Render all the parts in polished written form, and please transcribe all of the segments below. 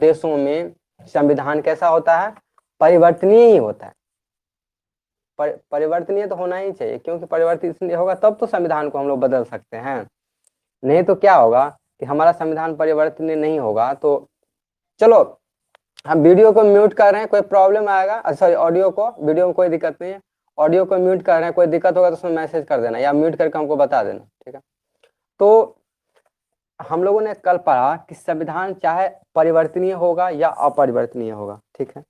देशों में संविधान कैसा होता है, परिवर्तनीय ही होता है। परिवर्तनीय तो होना ही चाहिए, क्योंकि परिवर्तित इसलिए होगा तब तो संविधान को हम लोग बदल सकते हैं। नहीं तो क्या होगा कि हमारा संविधान परिवर्तनीय नहीं होगा तो चलो हम वीडियो को म्यूट कर रहे हैं, कोई प्रॉब्लम आएगा, सॉरी ऑडियो को, वीडियो में कोई दिक्कत नहीं है, ऑडियो को म्यूट कर रहे हैं, कोई दिक्कत होगा तो उसमें मैसेज कर देना या म्यूट करके हमको बता देना, ठीक है। तो हम लोगों ने कल पढ़ा कि संविधान चाहे परिवर्तनीय होगा या अपरिवर्तनीय होगा, ठीक है।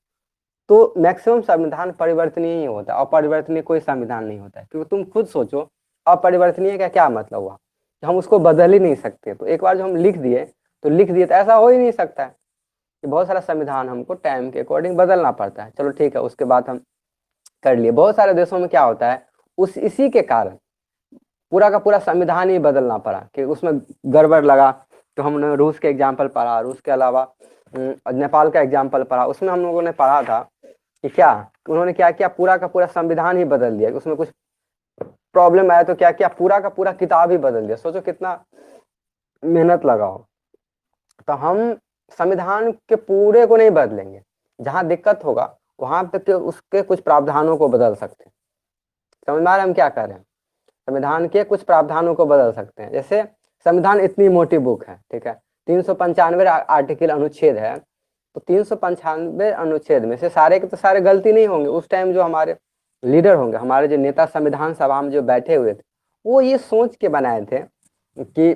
तो मैक्सिमम संविधान परिवर्तनीय ही होता है, अपरिवर्तनीय कोई संविधान नहीं होता है। क्योंकि तुम खुद सोचो अपरिवर्तनीय का क्या मतलब हुआ, हम उसको बदल ही नहीं सकते। तो एक बार जो हम लिख दिए तो ऐसा हो ही नहीं सकता है कि बहुत सारा संविधान हमको टाइम के अकॉर्डिंग बदलना पड़ता है। चलो ठीक है, उसके बाद हम कर लिए। बहुत सारे देशों में क्या होता है, उस इसी के कारण पूरा का पूरा संविधान ही बदलना पड़ा कि उसमें गड़बड़ लगा। तो हमने रूस के एग्जाम्पल पढ़ा, रूस के अलावा नेपाल का एग्जाम्पल पढ़ा। उसमें हम लोगों ने पढ़ा था कि क्या उन्होंने क्या किया, पूरा का पूरा संविधान ही बदल दिया। उसमें कुछ प्रॉब्लम आया तो क्या किया, पूरा का पूरा किताब ही बदल दिया। सोचो कितना मेहनत लगाओ। तो हम संविधान के पूरे को नहीं बदलेंगे, जहां दिक्कत होगा वहां तक के उसके कुछ प्रावधानों को बदल सकते हैं। समझ में आ रहा है हम क्या कर रहे हैं, संविधान के कुछ प्रावधानों को बदल सकते हैं। जैसे संविधान इतनी मोटी बुक है, ठीक है, 395 आर्टिकल अनुच्छेद है। तो 395 अनुच्छेद में से सारे के तो सारे गलती नहीं होंगे। उस टाइम जो हमारे लीडर होंगे, हमारे जो नेता संविधान सभा में जो बैठे हुए थे, वो ये सोच के बनाए थे कि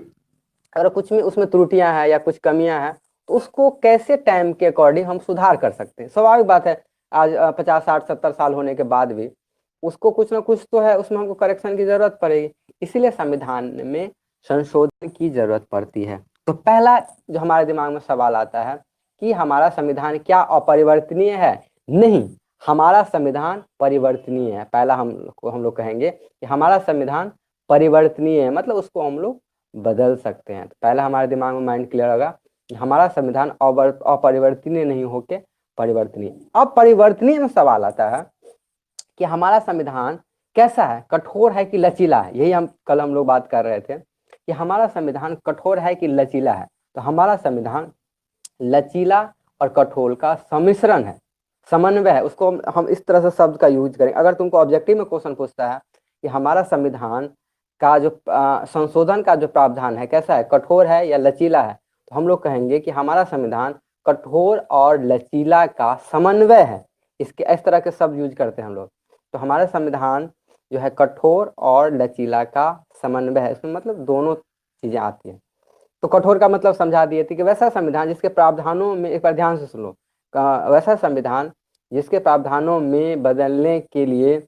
अगर कुछ में उसमें त्रुटियां हैं या कुछ कमियां हैं तो उसको कैसे टाइम के अकॉर्डिंग हम सुधार कर सकते हैं। स्वाभाविक बात है, आज 50 60 70 साल होने के बाद भी उसको कुछ ना कुछ तो है, उसमें हमको करेक्शन की जरूरत पड़ेगी। इसीलिए संविधान में संशोधन की जरूरत पड़ती है। तो पहला जो हमारे दिमाग में सवाल आता है कि हमारा संविधान क्या अपरिवर्तनीय है? नहीं, हमारा संविधान परिवर्तनीय है। पहला हम लोग कहेंगे कि हमारा संविधान परिवर्तनीय है, मतलब उसको हम लोग बदल सकते हैं। तो पहला हमारे दिमाग में माइंड क्लियर होगा कि हमारा संविधान अपरिवर्तनीय नहीं होके परिवर्तनीय। अब परिवर्तनीय में सवाल आता है कि हमारा संविधान कैसा है, कठोर है कि लचीला है। यही हम लोग बात कर रहे थे कि हमारा संविधान कठोर है कि लचीला है। तो हमारा संविधान लचीला और कठोर का सम्मिश्रण है, समन्वय है। उसको हम इस तरह से शब्द का यूज करें। अगर तुमको ऑब्जेक्टिव में क्वेश्चन पूछता है कि हमारा संविधान का जो संशोधन का जो प्रावधान है कैसा है, कठोर है या लचीला है, तो हम लोग कहेंगे कि हमारा संविधान कठोर और लचीला का समन्वय है। इसके इस तरह के शब्द यूज करते हैं हम लोग। तो हमारा संविधान जो है कठोर और लचीला का समन्वय है। इसमें मतलब दोनों चीजें आती हैं। तो कठोर का मतलब समझा दिए थे कि वैसा संविधान जिसके प्रावधानों में, एक बार ध्यान से सुनो, वैसा संविधान जिसके प्रावधानों में बदलने के लिए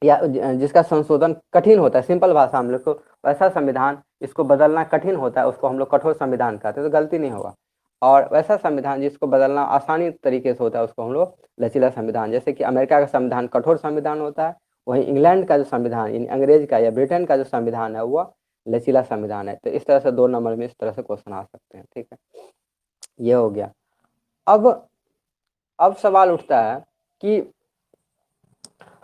या जिसका संशोधन कठिन होता है, सिंपल भाषा हम लोग को, वैसा संविधान जिसको बदलना कठिन होता है उसको हम लोग कठोर संविधान कहते हैं, तो गलती नहीं होगा। और वैसा संविधान जिसको बदलना आसानी तरीके से होता है उसको हम लोग लचीला संविधान। जैसे कि अमेरिका का संविधान कठोर संविधान होता है, वहीं इंग्लैंड का जो संविधान, यानी अंग्रेज का या ब्रिटेन का जो संविधान है वह लचीला संविधान है। तो इस तरह से 2 नंबर में इस तरह से क्वेश्चन आ सकते हैं, ठीक है। ये हो गया। अब अब सवाल उठता है कि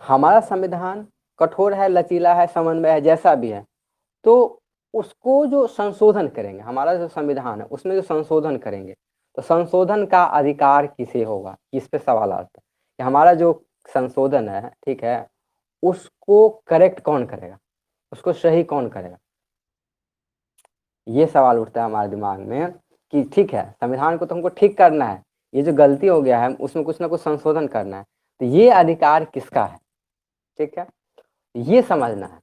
हमारा संविधान कठोर है, लचीला है, समन्वय है, जैसा भी है, तो उसको जो संशोधन करेंगे, हमारा जो संविधान है उसमें जो संशोधन करेंगे, तो संशोधन का अधिकार किसे होगा, इस पे सवाल आता है कि हमारा जो संशोधन है, ठीक है, उसको करेक्ट कौन करेगा, उसको सही कौन करेगा। ये सवाल उठता है हमारे दिमाग में कि ठीक है, संविधान को तो हमको ठीक करना है, ये जो गलती हो गया है उसमें कुछ ना कुछ संशोधन करना है, तो ये अधिकार किसका है, ठीक है, ये समझना है।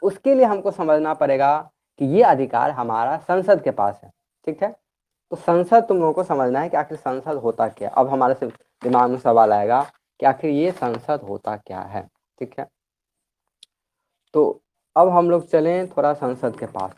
उसके लिए हमको समझना पड़ेगा कि ये अधिकार हमारा संसद के पास है, ठीक है। तो संसद तुम लोगों को समझना है कि आखिर संसद होता क्या। अब हमारे दिमाग में सवाल आएगा कि आखिर ये संसद होता क्या है, ठीक है। तो अब हम लोग चलें थोड़ा संसद के पास।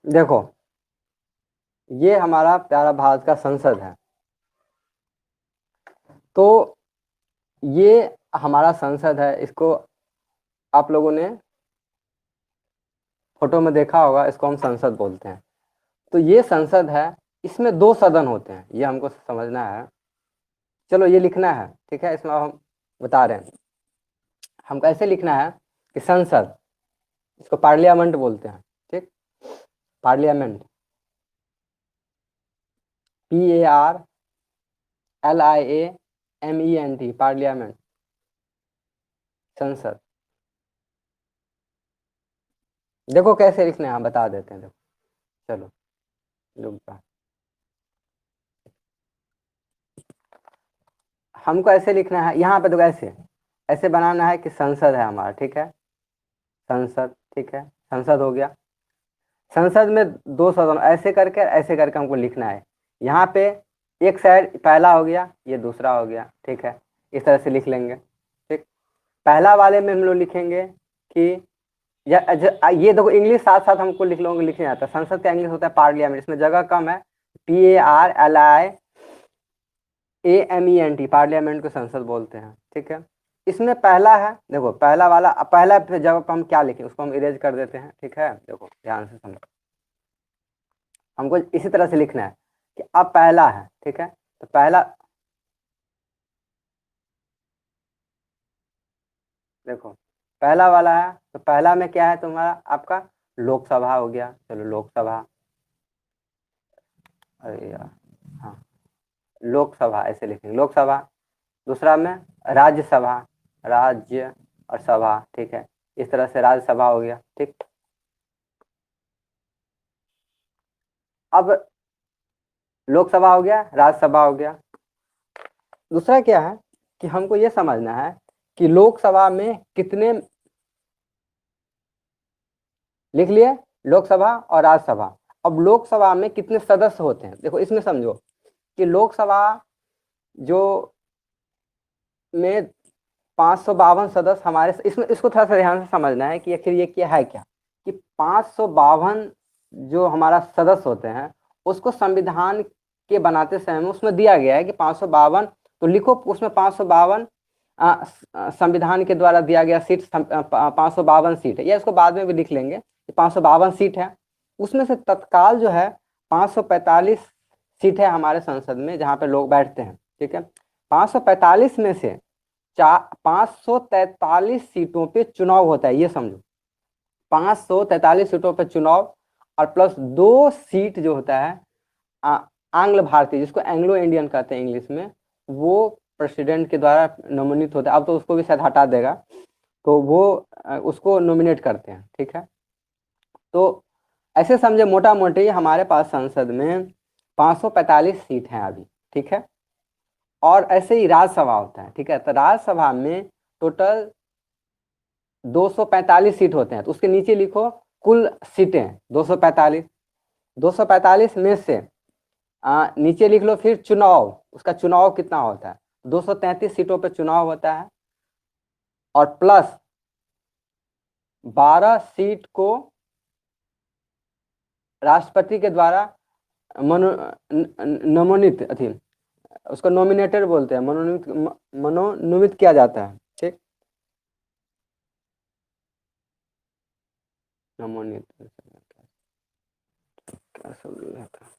देखो ये हमारा प्यारा भारत का संसद है। तो ये हमारा संसद है, इसको आप लोगों ने फोटो में देखा होगा, इसको हम संसद बोलते हैं। तो ये संसद है, इसमें 2 सदन होते हैं, ये हमको समझना है। चलो ये लिखना है, ठीक है, इसमें हम बता रहे हैं हमको ऐसे लिखना है कि संसद, इसको पार्लियामेंट बोलते हैं, ठीक, पार्लियामेंट, PARLIAMENT, पार्लियामेंट, संसद। देखो कैसे लिखना है, हम बता देते हैं, देखो चलो रुक जा। हमको ऐसे लिखना है, यहाँ पे देखो ऐसे ऐसे बनाना है कि संसद है हमारा, ठीक है, संसद, ठीक है, संसद हो गया। संसद में 2 सदन, ऐसे करके हमको लिखना है। यहाँ पे एक साइड पहला हो गया, ये दूसरा हो गया, ठीक है, इस तरह से लिख लेंगे, ठीक। पहला वाले में हम लोग लिखेंगे कि ये देखो इंग्लिश साथ साथ हमको लिखने आता है। संसद का इंग्लिश होता है पार्लियामेंट, इसमें जगह कम है, PARLIAMENT, पार्लियामेंट को संसद बोलते हैं, ठीक है। इसमें पहला है, देखो पहला वाला, पहला जगह पर हम क्या लिखें, उसको हम इरेज कर देते हैं, ठीक है। देखो ध्यान से समझो, हमको इसी तरह से लिखना है कि अब पहला है, ठीक है, तो पहला देखो पहला वाला है, तो पहला में क्या है तुम्हारा, आपका लोकसभा हो गया। चलो लोकसभा, अरे यार, हाँ, लोकसभा ऐसे लिखेंगे, लोकसभा। दूसरा में राज्यसभा, राज्य और सभा, ठीक है, इस तरह से राज्यसभा हो गया, ठीक। अब लोकसभा हो गया, राज्यसभा हो गया। दूसरा क्या है कि हमको ये समझना है कि लोकसभा में कितने, लिख लिए, लोकसभा और राज्यसभा। अब लोकसभा में कितने सदस्य होते हैं, देखो इसमें समझो कि लोकसभा जो में 552 सदस्य हमारे, इसमें इसको थोड़ा सा ध्यान से समझना है कि आखिर ये क्या है, क्या कि 552 जो हमारा सदस्य होते हैं, उसको संविधान के बनाते समय उसमें दिया गया है कि 552, तो लिखो उसमें 552 संविधान के द्वारा दिया गया सीट 552 सीट है, या इसको बाद में भी लिख लेंगे कि 552 सीट है। उसमें से तत्काल जो है 545 सीट है हमारे संसद में, जहाँ पे लोग बैठते हैं, ठीक है। 545 में से 543 सीटों पे चुनाव होता है, ये समझो, 543 सीटों पे चुनाव, और प्लस 2 सीट जो होता है आंग्ल भारतीय, जिसको एंग्लो इंडियन कहते हैं इंग्लिश में, वो प्रेसिडेंट के द्वारा नोमिनेट होता है। अब तो उसको भी शायद हटा देगा, तो वो उसको नॉमिनेट करते हैं, ठीक है। तो ऐसे समझे मोटा मोटी हमारे पास संसद में 545 सीट हैं अभी, ठीक है। और ऐसे ही राज्यसभा होता है, ठीक है, तो राज्यसभा में टोटल 245 सीट होते हैं, तो उसके नीचे लिखो कुल सीटें 245, 245 में से नीचे लिख लो फिर चुनाव, उसका चुनाव कितना होता है, 233 सीटों पे चुनाव होता है, और प्लस 12 सीट को राष्ट्रपति के द्वारा मनोनीत अथी, उसको नॉमिनेटेड बोलते हैं, मनोनीत किया जाता है, ठीक, नमोनीत, क्या शब्द रहता है।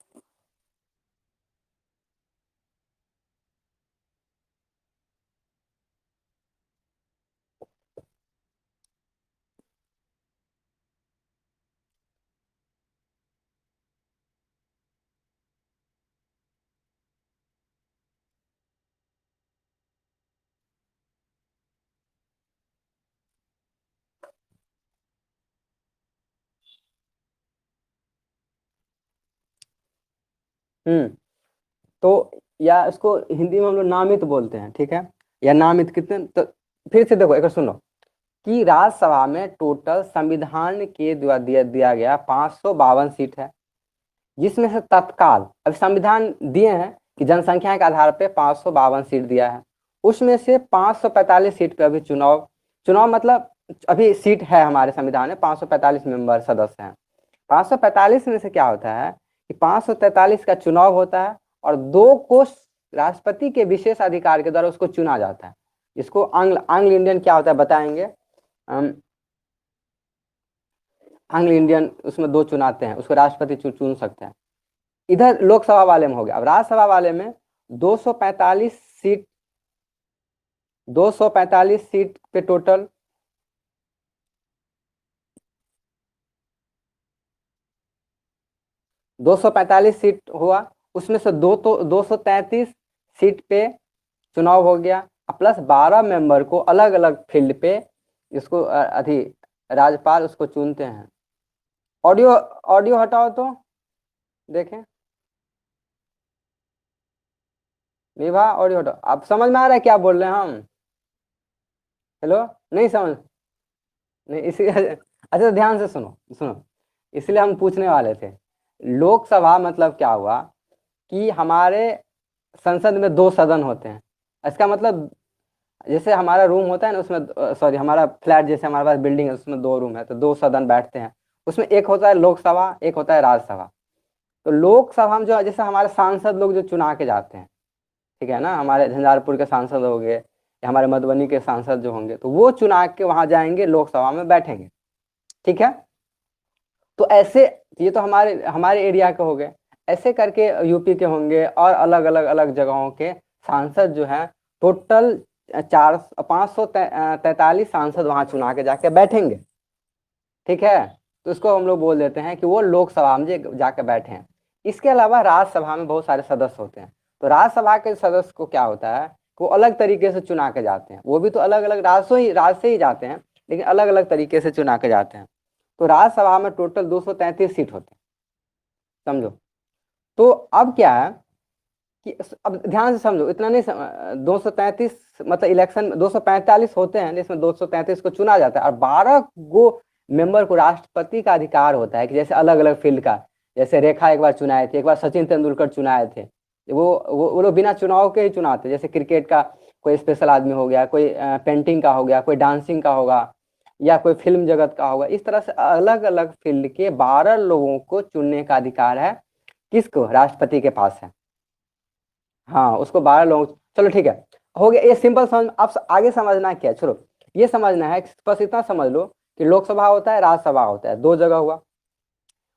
तो या इसको हिंदी में हम लोग नामित बोलते हैं, ठीक है, या नामित कितने, तो फिर से देखो एक बार सुनो कि राज्यसभा में टोटल संविधान के द्वारा दिया गया 552 सीट है, जिसमें से तत्काल अभी संविधान दिए हैं कि जनसंख्या के आधार पे 552 सीट दिया है, उसमें से 545 सीट पे अभी चुनाव, चुनाव मतलब अभी सीट है हमारे संविधान में 545 मेंबर सदस्य हैं, 545 में से क्या होता है कि 543 का चुनाव होता है और 2 को राष्ट्रपति के विशेष अधिकार के द्वारा उसको चुना जाता है। इसको आंग्ल इंडियन क्या होता है बताएंगे। आंग्ल इंडियन उसमें 2 चुनाते हैं, उसको राष्ट्रपति चुन सकते हैं। इधर लोकसभा वाले में हो गया। अब राज्यसभा वाले में 245 सीट, 245 सीट पे टोटल 245 सीट हुआ, उसमें से 233 सीट पे चुनाव हो गया, प्लस 12 मेंबर को अलग अलग फील्ड पे इसको अभी राज्यपाल उसको चुनते हैं। ऑडियो ऑडियो हटाओ तो देखें। विभा ऑडियो हटाओ। आप समझ में आ रहा है क्या बोल रहे हैं हम? हेलो, नहीं समझ? नहीं इसी अच्छा तो ध्यान से सुनो सुनो, इसलिए हम पूछने वाले थे। लोकसभा मतलब क्या हुआ कि हमारे संसद में 2 सदन होते हैं। इसका मतलब जैसे हमारा रूम होता है ना, उसमें सॉरी हमारा फ्लैट जैसे हमारे पास बिल्डिंग है उसमें 2 रूम है, तो 2 सदन बैठते हैं। उसमें एक होता है लोकसभा, एक होता है राज्यसभा। तो लोकसभा में जो जैसे हमारे सांसद लोग जो चुना के जाते हैं, ठीक है ना, हमारे झंझारपुर के सांसद हो गए या हमारे मधुबनी के सांसद जो होंगे, तो वो चुना के वहां जाएंगे, लोकसभा में बैठेंगे। ठीक है, तो ऐसे ये तो हमारे हमारे एरिया के हो गए। ऐसे करके यूपी के होंगे और अलग अलग अलग जगहों के सांसद जो हैं, टोटल 543 सांसद वहां चुना के जाके बैठेंगे। ठीक है, तो इसको हम लोग बोल देते हैं कि वो लोकसभा में जाके बैठे हैं। इसके अलावा राज्यसभा में बहुत सारे सदस्य होते हैं। तो राज्यसभा के सदस्य को क्या होता है कि वो अलग तरीके से चुना के जाते हैं। वो भी तो अलग अलग राज्य से ही जाते हैं, लेकिन अलग अलग तरीके से चुना के जाते हैं। तो राज्यसभा में टोटल 233 सीट होते हैं, समझो। तो अब क्या है कि अब ध्यान से समझो, इतना नहीं 233 मतलब इलेक्शन में 245 होते हैं, जिसमें 233 को चुना जाता है और 12 गो मेंबर को राष्ट्रपति का अधिकार होता है कि जैसे अलग अलग फील्ड का, जैसे रेखा एक बार चुनाए थे, एक बार सचिन तेंदुलकर चुनाए थे। वो लोग बिना चुनाव के ही चुनाते, जैसे क्रिकेट का कोई स्पेशल आदमी हो गया, कोई पेंटिंग का हो गया, कोई डांसिंग का होगा, या कोई फिल्म जगत का होगा। इस तरह से अलग अलग फील्ड के 12 लोगों को चुनने का अधिकार है, किसको? राष्ट्रपति के पास है। हाँ, उसको 12 लोग, चलो ठीक है, हो गया ये सिंपल समझ। अब आगे समझना क्या है, चलो ये समझना है, बस इतना समझ लो कि लोकसभा होता है, राज्यसभा होता है, 2 जगह हुआ।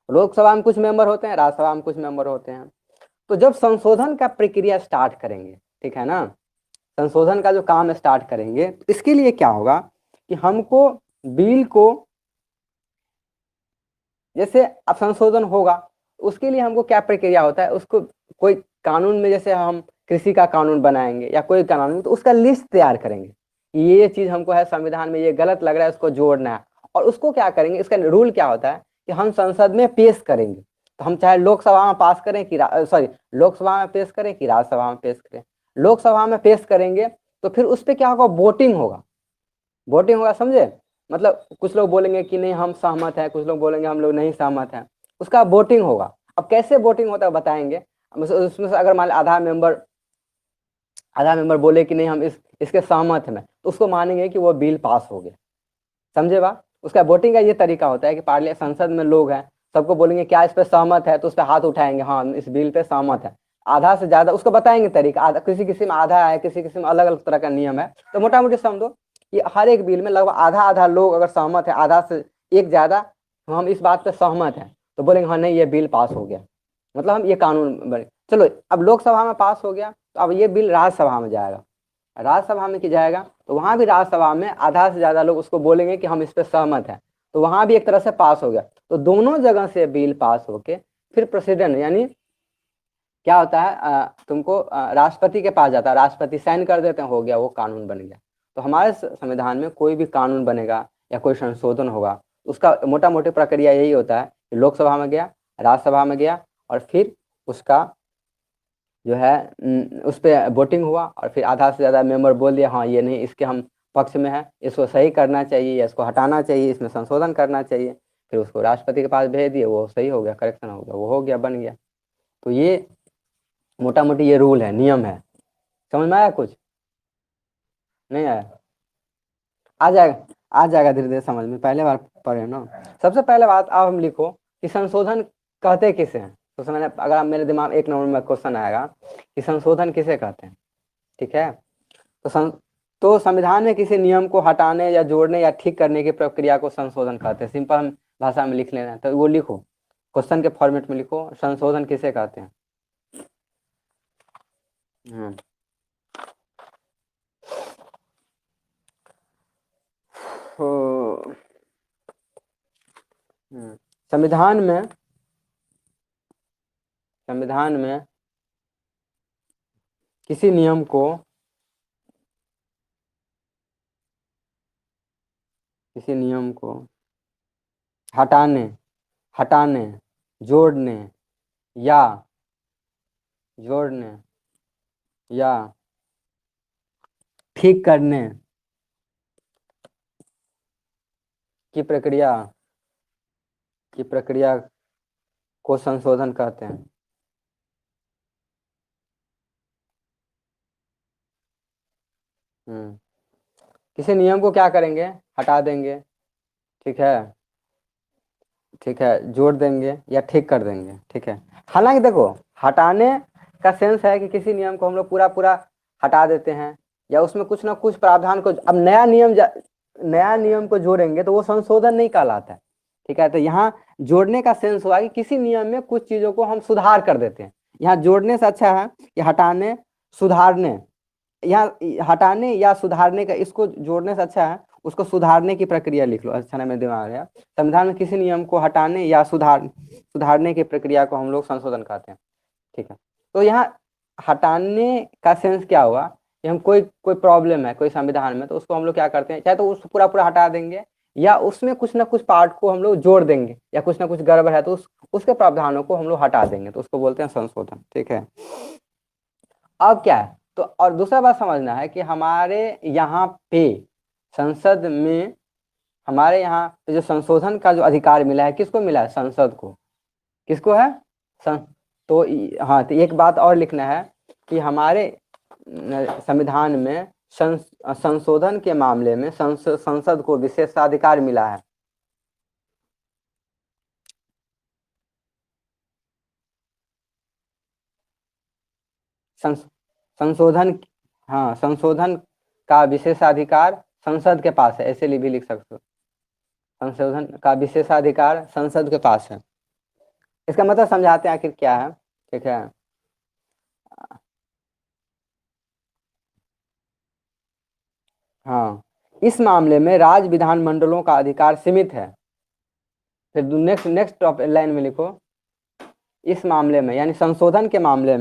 लोकसभा में कुछ मेंबर होते हैं, राज्यसभा में कुछ मेंबर होते हैं। तो जब संशोधन का प्रक्रिया स्टार्ट करेंगे, ठीक है ना, संशोधन का जो काम स्टार्ट करेंगे, तो इसके लिए क्या होगा कि हमको बिल को, जैसे अब संशोधन होगा, उसके लिए हमको क्या प्रक्रिया होता है, उसको कोई कानून में, जैसे हम कृषि का कानून बनाएंगे या कोई कानून, तो उसका लिस्ट तैयार करेंगे, ये चीज हमको है संविधान में, ये गलत लग रहा है, उसको जोड़ना है। और उसको क्या करेंगे, इसका रूल क्या होता है कि हम संसद में पेश करेंगे। तो हम चाहे लोकसभा में पास करें कि सॉरी लोकसभा में पेश करें कि राज्यसभा में पेश करें। लोकसभा में पेश करेंगे तो फिर उस पर क्या होगा, वोटिंग होगा। वोटिंग होगा, समझे? मतलब कुछ लोग बोलेंगे कि नहीं हम सहमत हैं, कुछ लोग बोलेंगे हम लोग नहीं सहमत हैं, उसका वोटिंग होगा। अब कैसे वोटिंग होता है बताएंगे। उसमें से अगर मान लीजिए आधा मेंबर बोले कि नहीं हम इसके सहमत हैं, तो उसको मानेंगे कि वो बिल पास हो गया। समझे बात? उसका वोटिंग का ये तरीका होता है कि पार्लियामेंट संसद में लोग हैं, सबको बोलेंगे क्या इस पे सहमत है, तो उस पर हाथ उठाएंगे, हाँ इस बिल पे सहमत है। आधा से ज्यादा उसको बताएंगे तरीका, आधा किसी किसी में आधा है, किसी किसी में अलग अलग तरह का नियम है। तो मोटा मोटी समझो कि हर एक बिल में लगभग आधा आधा लोग अगर सहमत है, आधा से एक ज्यादा, तो हम इस बात पे सहमत हैं, तो बोलेंगे हाँ नहीं ये बिल पास हो गया, मतलब हम ये कानून बने। चलो अब लोकसभा में पास हो गया, तो अब ये बिल राज्यसभा में जाएगा। राज्यसभा में की जाएगा, तो वहां भी राज्यसभा में आधा से ज्यादा लोग उसको बोलेंगे कि हम इस पर सहमत हैं, तो वहां भी एक तरह से पास हो गया। तो दोनों जगह से बिल पास होके फिर प्रेसिडेंट यानी क्या होता है, तुमको राष्ट्रपति के पास जाता है, राष्ट्रपति साइन कर देते हैं, हो गया, वो कानून बन गया। तो हमारे संविधान में कोई भी कानून बनेगा या कोई संशोधन होगा, उसका मोटा मोटी प्रक्रिया यही होता है कि लोकसभा में गया, राज्यसभा में गया, और फिर उसका जो है उस पर वोटिंग हुआ, और फिर आधा से ज़्यादा मेंबर बोल दिया हाँ ये नहीं, इसके हम पक्ष में है, इसको सही करना चाहिए या इसको हटाना चाहिए, इसमें संशोधन करना चाहिए। फिर उसको राष्ट्रपति के पास भेज दिए, वो सही हो गया, करेक्शन हो गया, वो हो गया, बन गया। तो ये मोटा मोटी ये रूल है, नियम है। समझ में आया कुछ? नहीं आया? आ जाएगा, आ जाएगा धीरे धीरे समझ में, पहले बार पढ़े ना। सबसे पहले बात अब हम लिखो कि संशोधन कहते किसे हैं? तो मैंने, अगर आप मेरे दिमाग 1 नंबर में क्वेश्चन आएगा कि संशोधन किसे कहते हैं, ठीक है। तो संविधान में किसी नियम को हटाने या जोड़ने या ठीक करने की प्रक्रिया को संशोधन कहते हैं। सिंपल हम भाषा में लिख लेना है, तो वो लिखो, क्वेश्चन के फॉर्मेट में लिखो, संशोधन किसे कहते हैं। संविधान में किसी नियम को हटाने जोड़ने या ठीक करने की प्रक्रिया को संशोधन कहते हैं। किसी नियम को क्या करेंगे, हटा देंगे, ठीक है, जोड़ देंगे या ठीक कर देंगे, ठीक है। हालांकि देखो, हटाने का सेंस है कि किसी नियम को हम लोग पूरा पूरा हटा देते हैं, या उसमें कुछ ना कुछ प्रावधान को, अब नया नियम को जोड़ेंगे तो वो संशोधन नहीं कहलाता है, ठीक है। तो यहाँ जोड़ने का सेंस हुआ कि किसी नियम में कुछ चीजों को हम सुधार कर देते हैं। यहाँ जोड़ने से अच्छा है कि हटाने, सुधारने, यहाँ हटाने या सुधारने का, इसको जोड़ने से अच्छा है उसको सुधारने की प्रक्रिया लिख लो। अच्छा ना, मेरे दिमाग है, संविधान में किसी नियम को हटाने या सुधारने की प्रक्रिया को हम लोग संशोधन कहते हैं, ठीक है। तो यहाँ हटाने का सेंस क्या हुआ कि हम कोई प्रॉब्लम है कोई संविधान में, तो उसको हम लोग क्या करते हैं, चाहे तो उसको पूरा पूरा हटा देंगे या उसमें कुछ ना कुछ पार्ट को हम लोग जोड़ देंगे, या कुछ ना कुछ गड़बड़ है तो उसके प्रावधानों को हम लोग हटा देंगे, तो उसको बोलते हैं संशोधन, ठीक है। अब क्या है, तो और दूसरा बात समझना है कि हमारे यहाँ पे संसद में, हमारे यहाँ पे जो संशोधन का जो अधिकार मिला है, किसको मिला है, संसद को। किसको है, तो हाँ, तो एक बात और लिखना है कि हमारे संविधान में संशोधन के मामले में संसद को विशेषाधिकार मिला है। संशोधन, हाँ, संशोधन का विशेषाधिकार संसद के पास है, ऐसे भी लिख सकते हो, संशोधन का विशेषाधिकार संसद के पास है। इसका मतलब समझाते हैं आखिर क्या है, ठीक है। हाँ, इस मामले में राज्य विधानमंडलों का अधिकार सीमित है। फिर नेक्स्ट लाइन में लिखो, इस मामले में, यानी संशोधन के मामले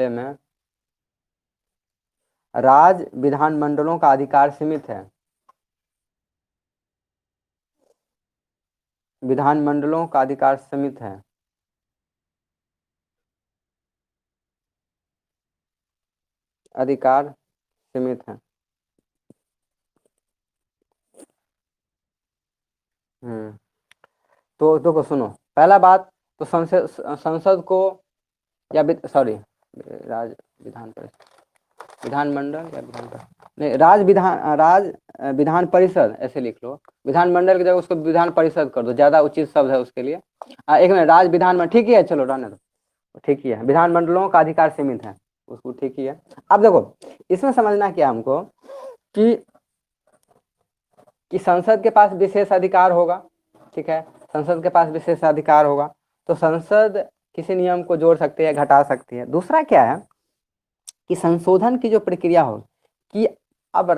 में, राज्य विधानमंडलों का अधिकार सीमित है। विधानमंडलों का अधिकार सीमित है। अधिकार सीमित है। तो देखो सुनो, पहला बात, तो संसद को, या सॉरी, विधानमंडल या नहीं, राज विधान परिषद ऐसे लिख लो, विधानमंडल की जगह उसको विधान परिषद कर दो, ज्यादा उचित शब्द है उसके लिए। एक मिनट, राज विधान में ठीक ही है, चलो रहने दो, ठीक ही है, विधानमंडलों का अधिकार सीमित है, उसको ठीक ही है। अब देखो, इसमें समझना क्या हमको कि संसद के पास विशेष अधिकार होगा, ठीक है, संसद के पास विशेष अधिकार होगा, तो संसद किसी नियम को जोड़ सकती है, घटा सकती है। दूसरा क्या है कि संशोधन की जो प्रक्रिया हो कि अब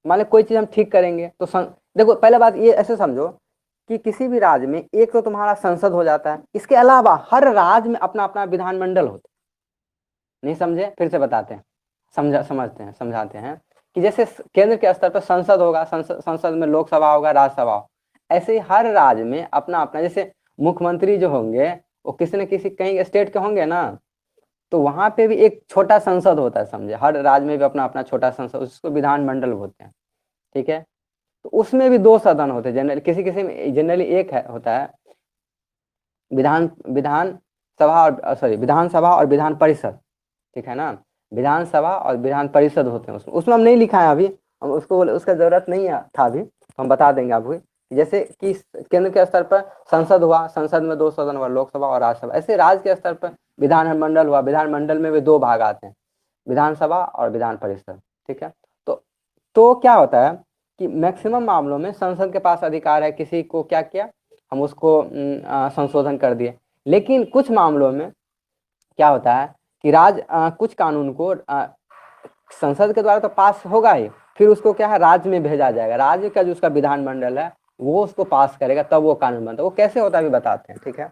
मान लो कोई चीज हम ठीक करेंगे तो देखो, पहले बात ये ऐसे समझो कि किसी भी राज्य में एक तो तुम्हारा संसद हो जाता है, इसके अलावा हर राज्य में अपना अपना विधानमंडल होता है। नहीं समझे, फिर से बताते हैं, समझाते हैं कि जैसे केंद्र के स्तर पर संसद होगा, संसद में लोकसभा होगा, राज्यसभा होगा, ऐसे ही हर राज्य में अपना अपना, जैसे मुख्यमंत्री जो होंगे वो किसी न किसी कहीं स्टेट के होंगे ना, तो वहां पे भी एक छोटा संसद होता है, समझे, हर राज्य में भी अपना अपना छोटा संसद, उसको विधानमंडल बोलते हैं, ठीक है। तो उसमें भी 2 सदन होते हैं जनरली, किसी में जनरली एक होता है, विधानसभा और विधान परिषद, ठीक है ना, विधानसभा और विधान परिषद होते हैं उसमें हम नहीं लिखा है अभी, हम उसका जरूरत नहीं था अभी, तो हम बता देंगे आपको, जैसे कि केंद्र के स्तर पर संसद हुआ, संसद में 2 सदन हुआ, लोकसभा और राज्यसभा। ऐसे राज्य के स्तर पर विधानमंडल हुआ, विधानमंडल में भी 2 भाग आते हैं, विधानसभा और विधान परिषद। ठीक है, तो क्या होता है कि मैक्सिमम मामलों में संसद के पास अधिकार है, किसी को क्या किया हम उसको संशोधन कर दिए। लेकिन कुछ मामलों में क्या होता है कि कुछ कानून को संसद के द्वारा तो पास होगा ही, फिर उसको क्या है राज्य में भेजा जाएगा, राज्य का जो उसका विधानमंडल है वो उसको पास करेगा, तब वो कानून बनता है। वो कैसे होता है अभी बताते हैं। ठीक है,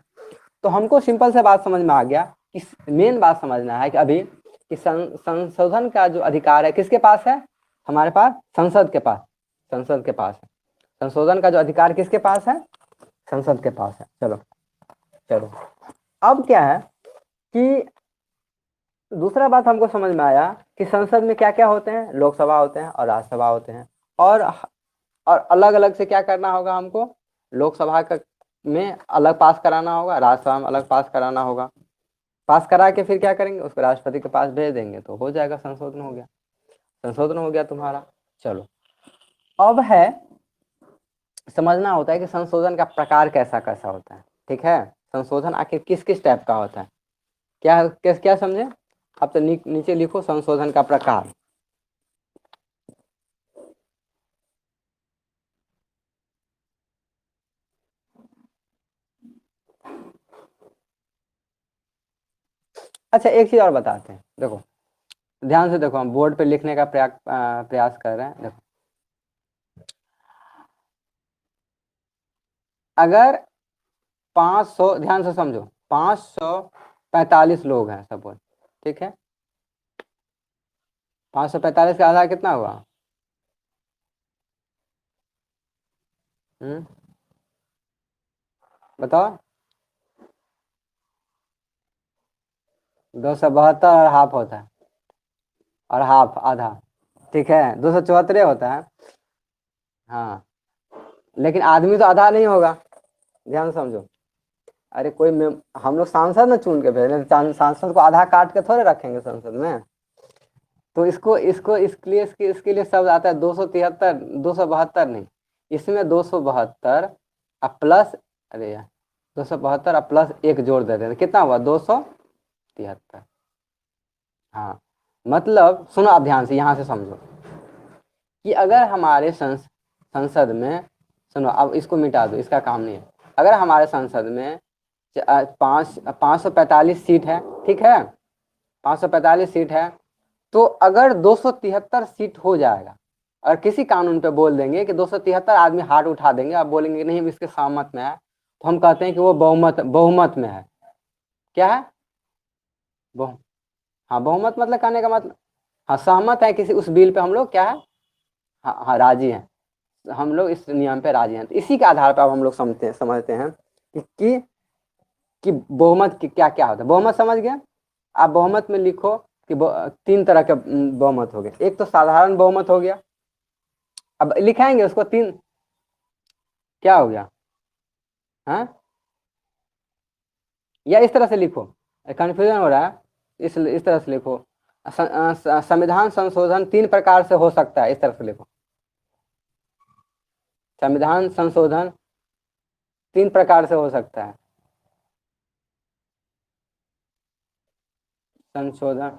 तो हमको सिंपल से बात समझ में आ गया कि मेन बात समझना है कि अभी कि संशोधन का जो अधिकार है किसके पास है, हमारे पास संसद के पास, संसद के पास है। संशोधन का जो अधिकार किसके पास है, संसद के पास है। चलो चलो, अब क्या है कि दूसरा बात हमको समझ में आया कि संसद में क्या क्या होते हैं, लोकसभा होते हैं और राज्यसभा होते हैं, और अलग अलग से क्या करना होगा हमको, लोकसभा का में अलग पास कराना होगा, राज्यसभा में अलग पास कराना होगा। पास करा के फिर क्या करेंगे, उसको राष्ट्रपति के पास भेज देंगे, तो हो जाएगा, संशोधन हो गया, संशोधन हो गया तुम्हारा। चलो, अब है समझना होता है कि संशोधन का प्रकार कैसा कैसा होता है। ठीक है, संशोधन आखिर किस किस टाइप का होता है, क्या समझे आप, तो नीचे लिखो संशोधन का प्रकार। अच्छा, एक चीज और बताते हैं, देखो ध्यान से देखो, हम बोर्ड पे लिखने का प्रयास कर रहे हैं। देखो, अगर 500, ध्यान से समझो, 545 लोग हैं सपोज। ठीक है, 545 का आधा कितना हुआ, बताओ, 272 और हाफ होता है, और हाफ आधा। ठीक है, 274 होता है। हाँ, लेकिन आदमी तो आधा नहीं होगा, ध्यान से समझो। अरे हम लोग सांसद में चुन के भेजे, सांसद को आधा काट के थोड़े रखेंगे संसद में। तो इसको इसको इसके लिए शब्द आता है 273, 272 नहीं, इसमें 272 प्लस, अरे यार 272 प्लस 1 जोड़ देते हैं, कितना हुआ 273। हाँ, मतलब सुनो आप ध्यान से, यहाँ से समझो कि अगर हमारे संसद में, सुनो अब इसको मिटा दो, इसका काम नहीं है। अगर हमारे संसद में 545 सीट है, ठीक है, 545 सीट है, तो अगर 273 सीट हो जाएगा, और किसी कानून पे बोल देंगे कि 273 आदमी हाथ उठा देंगे, आप बोलेंगे नहीं इसके सहमत में है, तो हम कहते हैं कि वो बहुमत में है। क्या है, बहु हाँ, बहुमत मतलब कहने का मतलब, हाँ सहमत है किसी उस बिल पे, हम लोग क्या है, हाँ हाँ राजी हैं, हम लोग इस नियम पे राजी हैं। तो इसी के आधार पर अब हम लोग समझते हैं कि बहुमत क्या क्या होता है। बहुमत समझ गया, आप बहुमत में लिखो कि 3 तरह के बहुमत हो गए। एक तो साधारण बहुमत हो गया, अब लिखाएंगे उसको 3, क्या हो गया, हाँ, या इस तरह से लिखो, कंफ्यूजन हो रहा है, इस तरह से लिखो, संविधान संशोधन 3 प्रकार से हो सकता है, इस तरह से लिखो, संविधान संशोधन 3 प्रकार से हो सकता है, संशोधन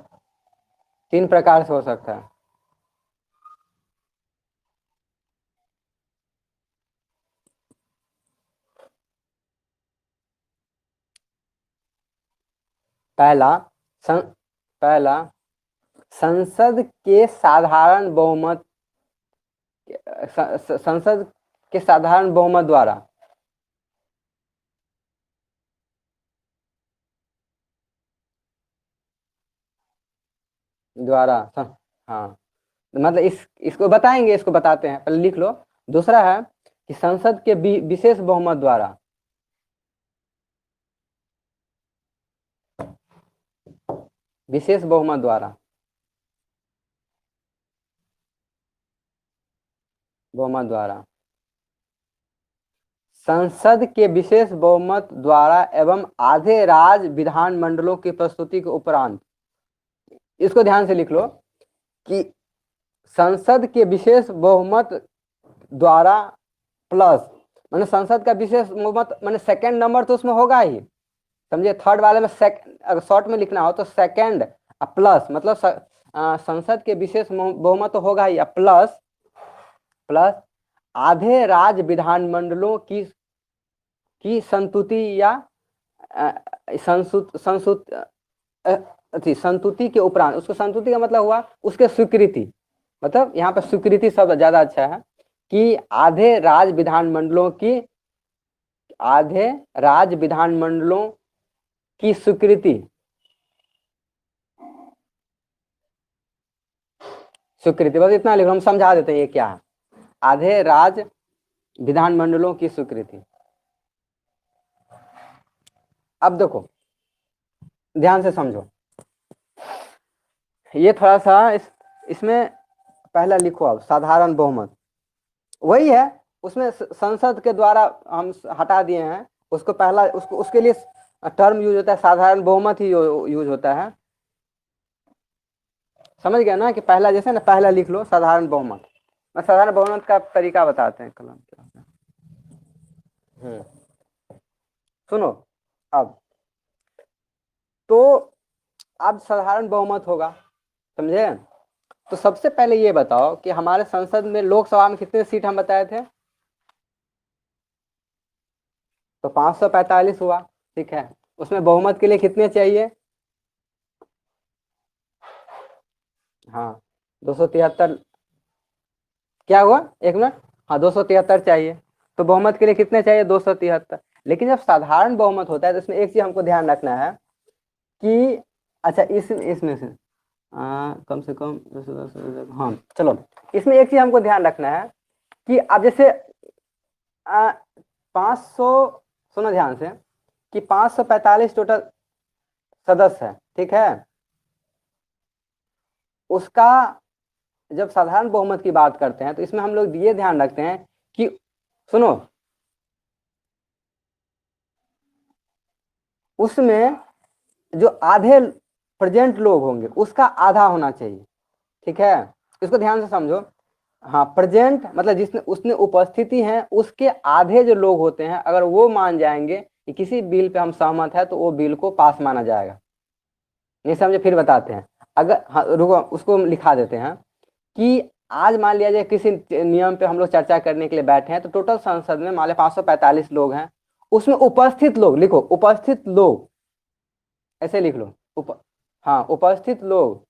3 प्रकार से हो सकता है। पहला सं, पहला संसद के साधारण बहुमत, संसद के साधारण बहुमत द्वारा, हाँ, मतलब इसको बताएंगे, इसको बताते हैं, पहले लिख लो। दूसरा है कि संसद के विशेष बहुमत द्वारा, विशेष बहुमत द्वारा, बहुमत द्वारा, संसद के विशेष बहुमत द्वारा एवं आधे राज्य विधानमंडलों की प्रस्तुति के उपरांत। इसको ध्यान से लिख लो कि संसद के विशेष बहुमत द्वारा प्लस, मैंने संसद का विशेष बहुमत मैंने सेकंड नंबर तो उसमें होगा ही, समझे। थर्ड वाले में अगर शॉर्ट में लिखना हो तो सेकंड प्लस, मतलब संसद के विशेष बहुमत तो होगा ही, प्लस प्लस आधे राज्य विधानमंडलों की संतुति या संतुति के उपरांत, उसको संतुति का मतलब हुआ उसके स्वीकृति, मतलब यहाँ पर स्वीकृति शब्द ज्यादा अच्छा है, कि आधे राज्य विधानमंडलों की स्वीकृति बस इतना लिखो, हम समझा देते हैं ये क्या है। आधे राज्य विधानमंडलों की स्वीकृति। अब देखो ध्यान से समझो, ये थोड़ा सा इसमें पहला लिखो, अब साधारण बहुमत वही है, उसमें संसद के द्वारा हम हटा दिए हैं उसको, पहला उसके लिए टर्म यूज होता है साधारण बहुमत ही यूज होता है, समझ गया ना। कि पहला जैसे ना, पहला लिख लो साधारण बहुमत। मैं साधारण बहुमत का तरीका बताते हैं, कलम क्या होता है। सुनो, अब तो अब साधारण बहुमत होगा, समझे। तो सबसे पहले ये बताओ कि हमारे संसद में, लोकसभा में कितने सीट हम बताए थे, तो 545 हुआ, ठीक है। उसमें बहुमत के लिए कितने चाहिए, हाँ 273, क्या हुआ एक मिनट, हाँ 273 चाहिए, तो बहुमत के लिए कितने चाहिए, 273। लेकिन जब साधारण बहुमत होता है तो इसमें एक चीज हमको ध्यान रखना है कि अच्छा इसमें से कम से कम 210, हाँ चलो, इसमें एक चीज हमको ध्यान रखना है कि अब जैसे 500, सुनो ध्यान से, कि 545 टोटल सदस्य है, ठीक है। उसका जब साधारण बहुमत की बात करते हैं तो इसमें हम लोग ये ध्यान रखते हैं कि, सुनो, उसमें जो आधे प्रेजेंट लोग होंगे उसका आधा होना चाहिए, ठीक है। इसको ध्यान से समझो, हाँ प्रेजेंट मतलब जिसने उसने उपस्थिति है उसके आधे जो लोग होते हैं, अगर वो मान जाएंगे कि किसी बिल पे हम सहमत है तो वो बिल को पास माना जाएगा। नहीं समझे, फिर बताते हैं। अगर, हाँ रुको, उसको लिखा देते हैं कि आज मान लिया जाए किसी नियम पे हम लोग चर्चा करने के लिए बैठे हैं, तो टोटल संसद में मान लिया 545 लोग हैं, उसमें उपस्थित लोग लिखो, उपस्थित लोग ऐसे लिख लो, हाँ उपस्थित लोग,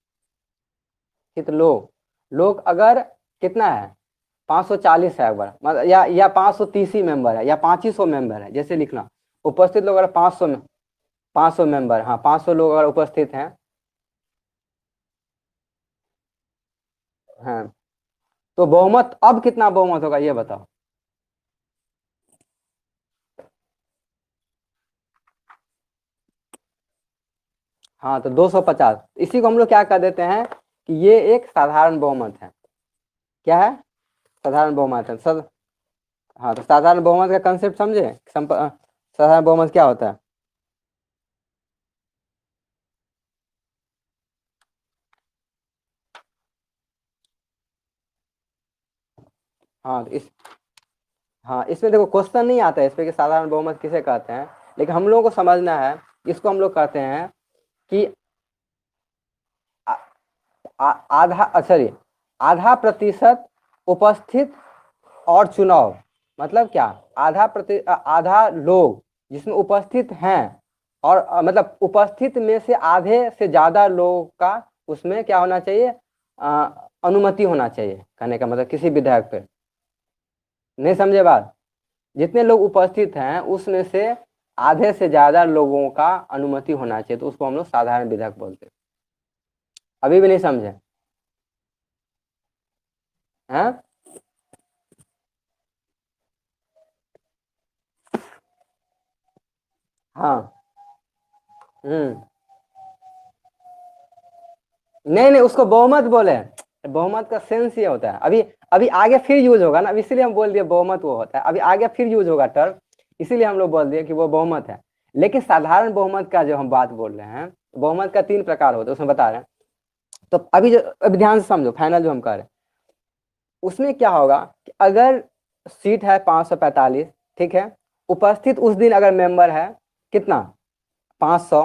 लोग अगर कितना है, 540 है अगर, मतलब या 530 ही मेंबर है, या 500 मेंबर है, जैसे लिखना। उपस्थित लोग अगर 500 में 500 मेंबर, हाँ 500 लोग अगर उपस्थित हैं, हाँ, तो बहुमत अब कितना बहुमत होगा ये बताओ। हाँ तो 250, इसी को हम लोग क्या कर देते हैं कि ये एक साधारण बहुमत है। क्या है, साधारण बहुमत है हाँ तो साधारण बहुमत का कंसेप्ट समझे, साधारण बहुमत क्या होता है। हाँ तो हाँ इसमें देखो क्वेश्चन नहीं आता है इस पे कि साधारण बहुमत किसे कहते हैं, लेकिन हम लोगों को समझना है, इसको हम लोग कहते हैं कि आधा, सॉरी, आधा प्रतिशत उपस्थित और चुनाव, मतलब क्या, आधा लोग जिसमें उपस्थित हैं, और मतलब उपस्थित में से आधे से ज्यादा लोगों का उसमें क्या होना चाहिए, अनुमति होना चाहिए, कहने का मतलब किसी विधेयक पे। नहीं समझे बात, जितने लोग उपस्थित हैं उसमें से आधे से ज्यादा लोगों का अनुमति होना चाहिए, तो उसको हम लोग साधारण विधेयक बोलते हैं। अभी भी नहीं समझे हैं, हाँ, हम्म, नहीं नहीं उसको बहुमत बोले, बहुमत का सेंस ये होता है, अभी अभी आगे फिर यूज होगा ना, अब इसीलिए हम बोल दिए बहुमत वो होता है, अभी आगे फिर यूज होगा टर्म, इसीलिए हम लोग बोल दिए कि वो बहुमत है। लेकिन साधारण बहुमत का जो हम बात बोल रहे हैं, बहुमत का 3 प्रकार होते हैं उसमें बता रहे हैं। तो अभी ध्यान से समझो, फाइनल जो हम कर रहे हैं उसमें क्या होगा कि अगर सीट है 545, ठीक है। उपस्थित उस दिन अगर मेंबर है कितना, 500,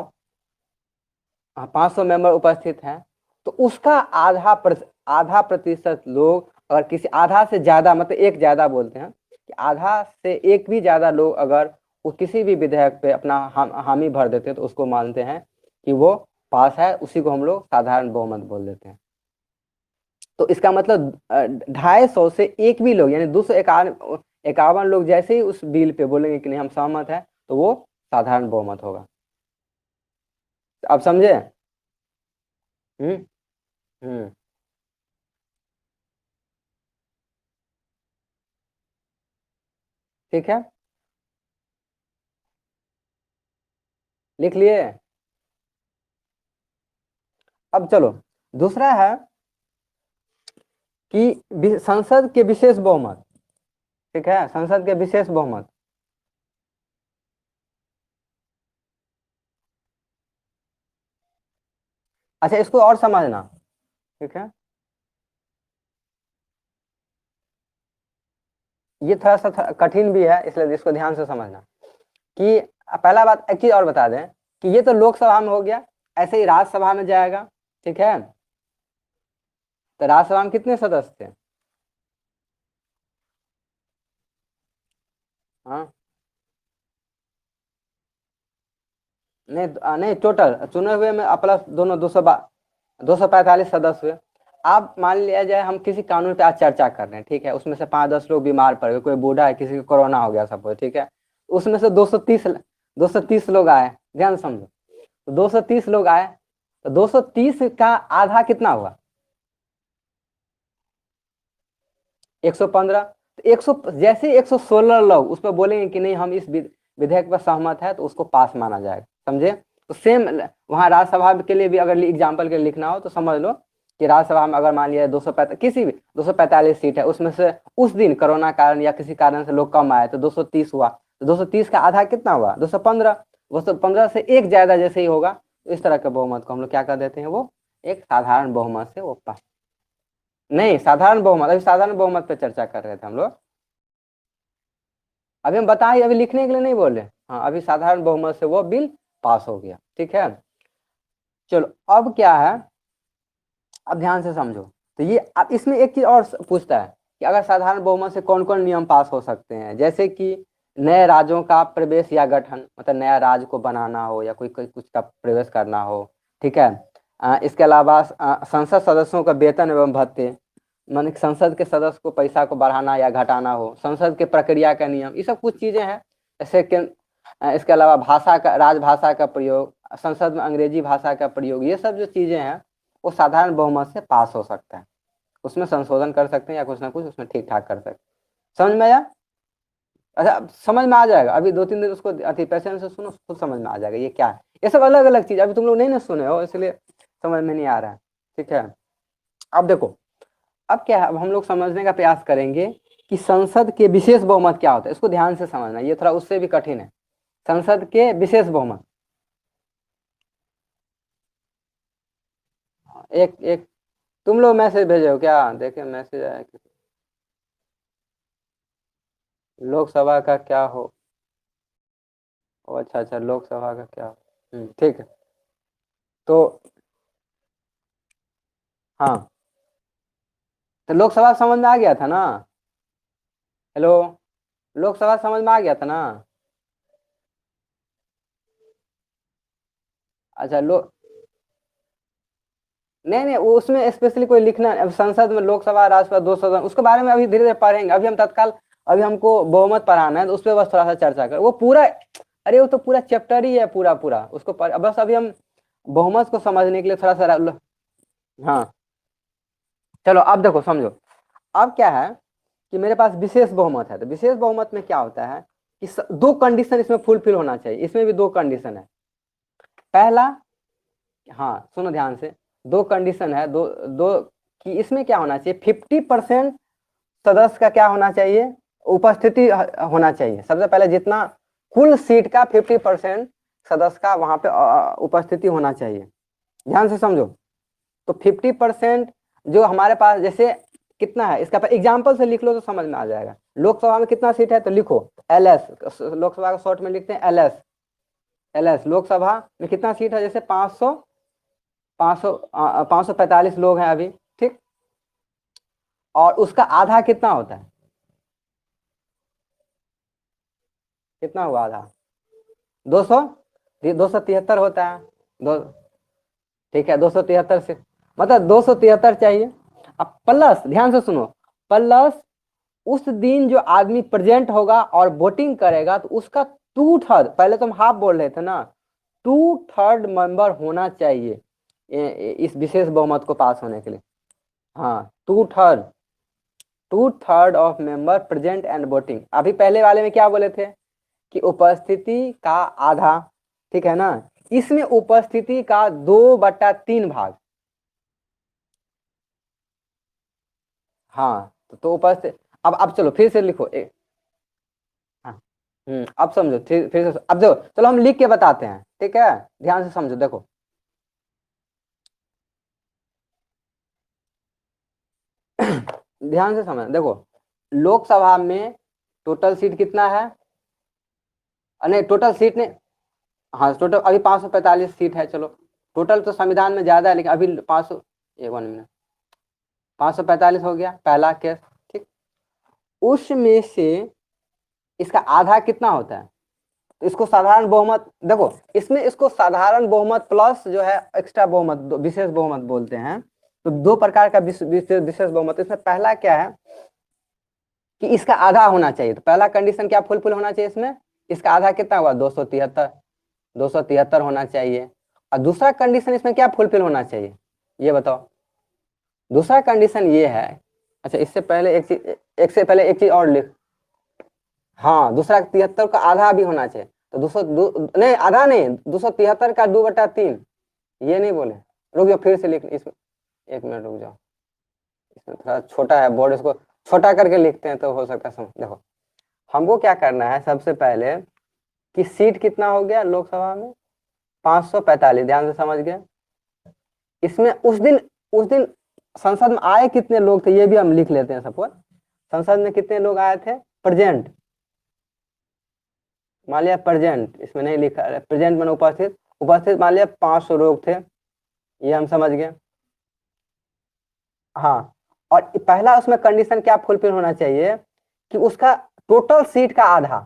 500 मेंबर उपस्थित हैं, तो उसका आधा प्रतिशत लोग, अगर किसी आधा से ज्यादा, मतलब एक ज्यादा बोलते हैं कि आधा से एक भी ज्यादा लोग अगर वो किसी भी विधेयक पे अपना हामी भर देते हैं तो उसको मानते हैं कि वो पास है, उसी को हम लोग साधारण बहुमत बोल देते हैं। तो इसका मतलब 250 से एक भी लोग, यानी 251 लोग जैसे ही उस बिल पे बोलेंगे कि नहीं हम सहमत है, तो वो साधारण बहुमत होगा। अब समझे? हम्म। हम्म। ठीक है, लिख लिए। अब चलो, दूसरा है कि संसद के विशेष बहुमत, ठीक है, संसद के विशेष बहुमत। अच्छा, इसको और समझना, ठीक है, ये थोड़ा सा कठिन भी है, इसलिए इसको ध्यान से समझना कि पहला बात एक चीज और बता दें कि ये तो लोकसभा में हो गया, ऐसे ही राज्यसभा में जाएगा, ठीक है। तो राज्यसभा में कितने सदस्य थे? हाँ, नहीं नहीं, टोटल चुने हुए में प्लस दोनों 245 सदस्य हुए। आप मान लिया जाए हम किसी कानून पे आज चर्चा कर रहे हैं, ठीक है, उसमें से 5-10 लोग बीमार पड़ गए, कोई बूढ़ा है, किसी को कोरोना हो गया सपोज, ठीक है, उसमें से 230 लोग आए, ध्यान से समझो, तो 230 लोग आए, तो 230 का आधा कितना हुआ? 115। तो 100 जैसे 116 लोग उस पर बोलेंगे कि नहीं हम इस विधेयक पर सहमत है, तो उसको पास माना जाएगा, समझे? तो सेम वहां राज्यसभा के लिए भी अगर एग्जाम्पल के लिए लिखना हो तो समझ लो कि राज्यसभा में अगर मान लिया 245, किसी भी 245 सीट है, उसमें से उस दिन कोरोना कारण या किसी कारण से लोग कम आए तो 230 हुआ, तो 230 का आधा कितना हुआ? 215। 215 से एक ज्यादा जैसे ही होगा, तो इस तरह के बहुमत को हम लोग क्या कर देते हैं, वो एक साधारण बहुमत से वो पास। नहीं, साधारण बहुमत, अभी साधारण बहुमत पे चर्चा कर रहे थे हम लोग, अभी हम बताए, अभी लिखने के लिए नहीं बोले। हाँ, अभी साधारण बहुमत से वो बिल पास हो गया, ठीक है। चलो, अब क्या है, अब ध्यान से समझो। तो ये अब इसमें एक चीज और पूछता है कि अगर साधारण बहुमत से कौन कौन नियम पास हो सकते हैं, जैसे कि नए राज्यों का प्रवेश या गठन, मतलब नया राज्य को बनाना हो या कोई कोई कुछ का प्रवेश करना हो, ठीक है। इसके अलावा संसद सदस्यों का वेतन एवं भत्ते, मान संसद के सदस्य को पैसा को बढ़ाना या घटाना हो, संसद के प्रक्रिया का नियम, ये सब कुछ चीजें हैं। जैसे कि इसके अलावा भाषा का, राजभाषा का प्रयोग, संसद में अंग्रेजी भाषा का प्रयोग, ये सब जो चीजें हैं वो साधारण बहुमत से पास हो सकता है। उसमें संशोधन कर सकते हैं या कुछ ना कुछ उसमें ठीक ठाक कर सकते हैं। समझ में आया? अच्छा, समझ में आ जाएगा, अभी 2-3 दिन उसको अति पैसे से सुनो, खुद समझ में आ जाएगा ये क्या है। ये सब अलग अलग चीज अभी तुम लोग नहीं ना सुने हो, इसलिए समझ में नहीं आ रहा है, ठीक है। अब देखो, अब क्या है, अब हम लोग समझने का प्रयास करेंगे कि संसद के विशेष बहुमत क्या होता है, इसको ध्यान से समझना, ये थोड़ा उससे भी कठिन है। संसद के विशेष बहुमत, एक एक तुम लोग मैसेज भेजो क्या, देखे मैसेज आया कि लोकसभा का क्या हो? ओ अच्छा अच्छा, लोकसभा का क्या हो, ठीक है। तो हाँ, तो लोकसभा समझ में आ गया था ना? हेलो, लोकसभा समझ में आ गया था ना? अच्छा, नहीं नहीं, वो उसमें स्पेशली कोई लिखना, अब संसद में लोकसभा राज्यसभा 2 सदन, उसके बारे में अभी धीरे धीरे पढ़ेंगे, अभी हम तत्काल, अभी हमको बहुमत पढ़ाना है तो उस पर बस थोड़ा सा चर्चा कर, वो पूरा, अरे वो तो पूरा चैप्टर ही है पूरा पूरा, उसको बस अभी हम बहुमत को समझने के लिए थोड़ा सा हाँ। चलो, अब देखो समझो, अब क्या है कि मेरे पास विशेष बहुमत है, तो विशेष बहुमत में क्या होता है कि दो कंडीशन इसमें फुलफिल होना चाहिए, इसमें भी दो कंडीशन है। पहला, हाँ सुनो ध्यान से, दो कंडीशन है, दो दो कि इसमें क्या होना चाहिए, 50% सदस्य का क्या होना चाहिए, उपस्थिति होना चाहिए। सबसे पहले जितना कुल सीट का 50% सदस्य का वहां पे उपस्थिति होना चाहिए, ध्यान से समझो। तो 50% जो हमारे पास, जैसे कितना है इसका एग्जाम्पल से लिख लो तो समझ में आ जाएगा। लोकसभा में कितना सीट है तो लिखो LS, लोकसभा का शॉर्ट में लिखते हैं LS। LS लोकसभा में कितना सीट है, जैसे 545 लोग हैं अभी, ठीक। और उसका आधा कितना होता है, कितना हुआ आधा, 200, 273 होता है। दो, ठीक है 273 से मतलब 273 चाहिए। अब प्लस, ध्यान से सुनो, प्लस उस दिन जो आदमी प्रेजेंट होगा और वोटिंग करेगा तो उसका 2/3, पहले तो हम हाफ बोल रहे थे ना, 2/3 मेंबर होना चाहिए इस विशेष बहुमत को पास होने के लिए। हाँ 2/3 of member present and voting. अभी पहले वाले में क्या बोले थे कि उपस्थिति का आधा, ठीक है ना, इसमें उपस्थिति का 2/3 भाग। हाँ तो उपस्थित, अब चलो फिर से लिखो हाँ अब समझो, फिर से अब देखो, चलो हम लिख के बताते हैं, ठीक है, ध्यान से समझो। देखो ध्यान से समझ, देखो लोकसभा में टोटल सीट कितना है, नहीं टोटल सीट नहीं, हाँ टोटल अभी 545 सीट है, चलो टोटल तो संविधान में ज्यादा है लेकिन अभी 500, एक 1 मिनट, 545 हो गया पहला केस, ठीक। उसमें से इसका आधा कितना होता है, तो इसको साधारण बहुमत, देखो इसमें इसको साधारण बहुमत प्लस जो है एक्स्ट्रा बहुमत, विशेष बहुमत बोलते हैं। तो दो प्रकार का विशेष बहुमत, इसमें पहला क्या है कि इसका आधा होना चाहिए, तो पहला कंडीशन क्या फुलफिल होना चाहिए इसमें, इसका आधा कितना हुआ 273, 273 होना चाहिए। और दूसरा कंडीशन इसमें क्या फुलफिल होना चाहिए ये बताओ, दूसरा कंडीशन ये है, अच्छा इससे पहले एक चीज, एक चीज और लिख, हाँ दूसरा 73 का आधा भी होना चाहिए, तो 200 नहीं आधा नहीं, 273 का 2/3, ये नहीं बोले, रुक जाओ फिर से लिख इसमें, 1 मिनट रुक जाओ, इसमें थोड़ा छोटा है बोर्ड, इसको छोटा करके लिखते हैं तो हो सकता है समझ। देखो हमको क्या करना है, सबसे पहले कि सीट कितना हो गया लोकसभा में 545, ध्यान से समझ गए। इसमें उस दिन संसद में आए कितने लोग थे ये भी हम लिख लेते हैं, सपोज संसद में कितने लोग आए थे प्रेजेंट, मान लिया प्रेजेंट, इसमें नहीं लिखा प्रेजेंट मैंने उपस्थित, उपस्थित मान लिया 500 लोग थे, ये हम समझ गए। हाँ और पहला उसमें कंडीशन क्या फुलफिल होना चाहिए कि उसका टोटल सीट का आधा,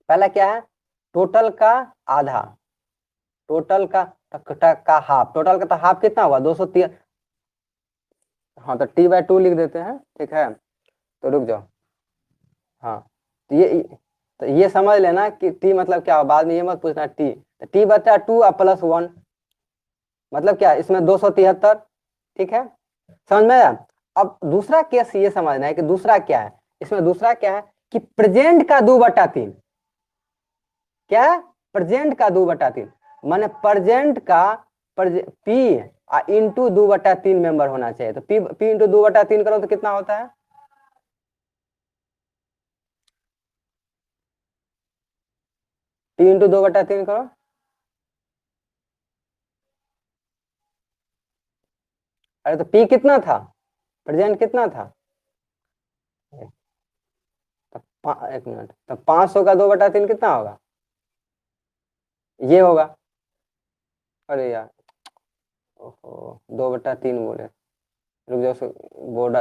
पहला क्या है टोटल का आधा, टोटल का हाफ, टोटल का तो हाफ कितना हुआ 230, हाँ तो T/2 लिख देते हैं, ठीक है। तो रुक जाओ, हाँ तो ये समझ लेना कि T मतलब क्या हो, बाद में ये मत पूछना T/2 और +1 मतलब क्या, इसमें 273, ठीक है, समझ में आया। अब दूसरा केस ये समझना है कि दूसरा क्या है, इसमें दूसरा क्या है कि प्रेजेंट का 2/3, क्या है प्रेजेंट का 2/3, माने प्रेजेंट का P इंटू 2/3 मेंबर होना चाहिए, तो P इंटू 2/3 करो तो कितना होता है, P इंटू 2/3 करो, अरे तो P कितना था, प्रेजेंट कितना था, तो 1 मिनट, तो 500 का 2/3 कितना होगा, ये होगा, अरे यार ओहो 2/3 बोले, रुक जाओ बोर्ड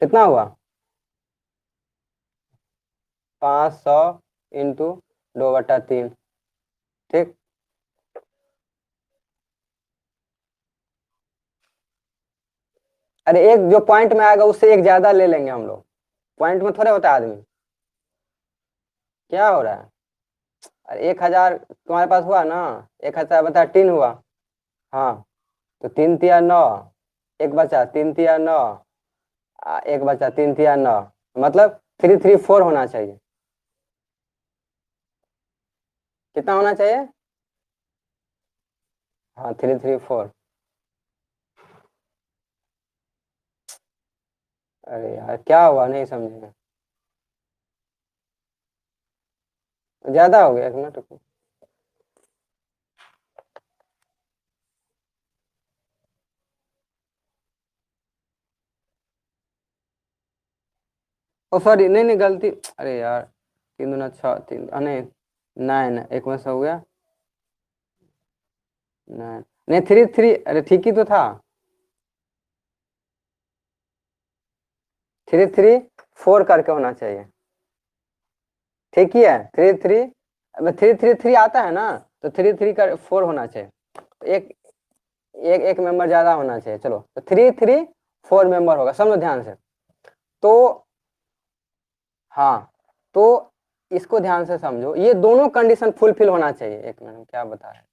कितना हुआ 500 इंटू 2/3, ठीक। अरे एक जो पॉइंट में आएगा उससे एक ज्यादा ले लेंगे हम लोग, पॉइंट में थोड़े होता है आदमी, क्या हो रहा है, अरे 1,000 तुम्हारे पास हुआ ना, 1,000 बता 3 हुआ, हाँ तो 3 तिया 9, एक बचा 3 तिया 9, एक बचा 3 तिया 9, मतलब 334 होना चाहिए, कितना होना चाहिए, हाँ 334, अरे यार क्या हुआ नहीं समझे, ज्यादा हो गया, 1 मिनट रुको। ओ सॉरी, नहीं नहीं गलती, अरे यार 3 दूना 6, 3 नहीं 9, एक में से हो गया 9, नहीं 3 3, अरे ठीक ही तो था, 3 3 4 करके होना चाहिए, ठीक ही है 3 3, 3 3 3 आता है ना, तो 3 3 का 4 होना चाहिए, तो एक मेंबर ज्यादा होना चाहिए। चलो तो 3 3 4 मेंबर होगा, समझो ध्यान से। तो हाँ, तो इसको ध्यान से समझो, ये दोनों कंडीशन फुलफिल होना चाहिए। एक मिनट, क्या बता रहे हैं,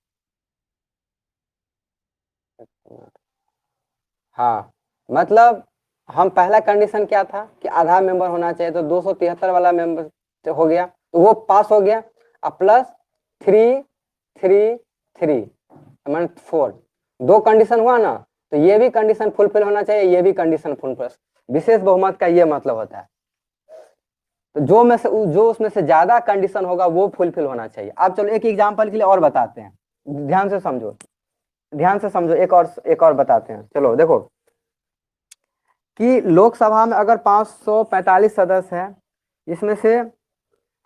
हाँ मतलब हम पहला कंडीशन क्या था कि आधा मेंबर होना चाहिए, तो 273 वाला मेंबर हो गया, तो वो पास हो गया। अब प्लस 3 3 3 मीन 4, दो कंडीशन हुआ ना, तो ये भी कंडीशन फुलफिल होना चाहिए, ये भी कंडीशन फुलफिल। विशेष बहुमत का ये मतलब होता है, तो जो उसमें से ज्यादा कंडीशन होगा वो फुलफिल होना चाहिए। अब चलो एक एग्जांपल के लिए और बताते हैं, ध्यान से समझो, ध्यान से समझो, एक और बताते हैं। चलो देखो कि लोकसभा में अगर 545 सदस्य है, इसमें से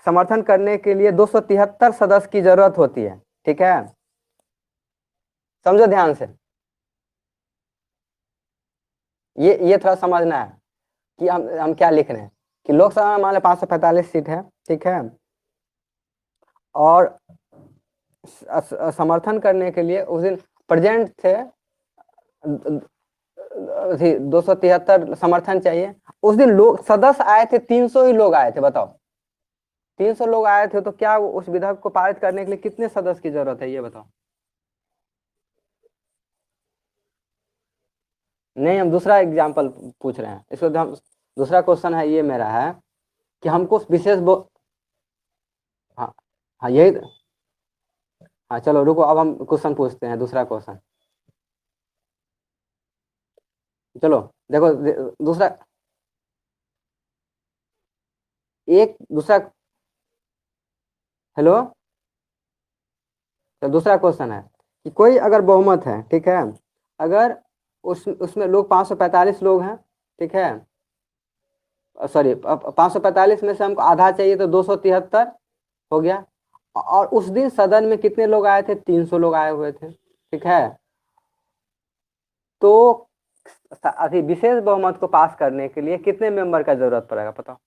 समर्थन करने के लिए 273 सदस्य की जरूरत होती है, ठीक है, समझो ध्यान से। ये थोड़ा समझना है कि हम क्या लिख रहे हैं, कि लोकसभा में मान लो 545 सीट है, ठीक है, और समर्थन करने के लिए उस दिन प्रेजेंट थे 273 समर्थन चाहिए। उस दिन लोग सदस्य आए थे 300 ही लोग आए थे, बताओ 300 लोग आए थे, तो क्या उस विधेयक को पारित करने के लिए कितने सदस्य की जरूरत है, ये बताओ। नहीं, हम दूसरा एग्जाम्पल पूछ रहे हैं, इसको हम दूसरा क्वेश्चन है, ये मेरा है कि हमको हाँ हाँ यही, हाँ चलो रुको, अब हम क्वेश्चन पूछते हैं, दूसरा क्वेश्चन। चलो देखो दूसरा, एक दूसरा, हेलो, तो दूसरा क्वेश्चन है कि कोई अगर बहुमत है, ठीक है, अगर उसमें लोग 545 लोग हैं, ठीक है, सॉरी 545 में से हमको आधा चाहिए, तो 273 हो गया। और उस दिन सदन में कितने लोग आए थे, 300 लोग आए हुए थे, ठीक है, तो अभी विशेष बहुमत को पास करने के लिए कितने मेंबर का जरूरत पड़ेगा, बताओ।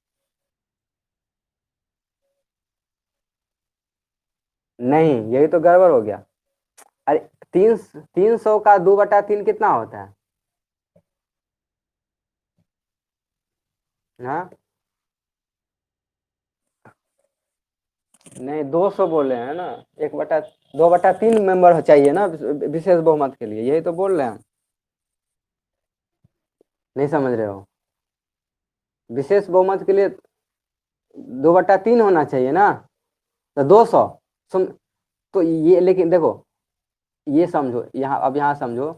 नहीं, यही तो गड़बड़ हो गया। अरे 300 का 2/3 कितना होता है, हाँ नहीं 200 बोले हैं ना, 2/3 मेंबर चाहिए ना विशेष बहुमत के लिए, यही तो बोल रहे हैं हम। नहीं समझ रहे हो, विशेष बहुमत के लिए 2/3 होना चाहिए ना, तो 200 सुन, तो ये लेकिन देखो, ये समझो यहाँ, अब यहाँ समझो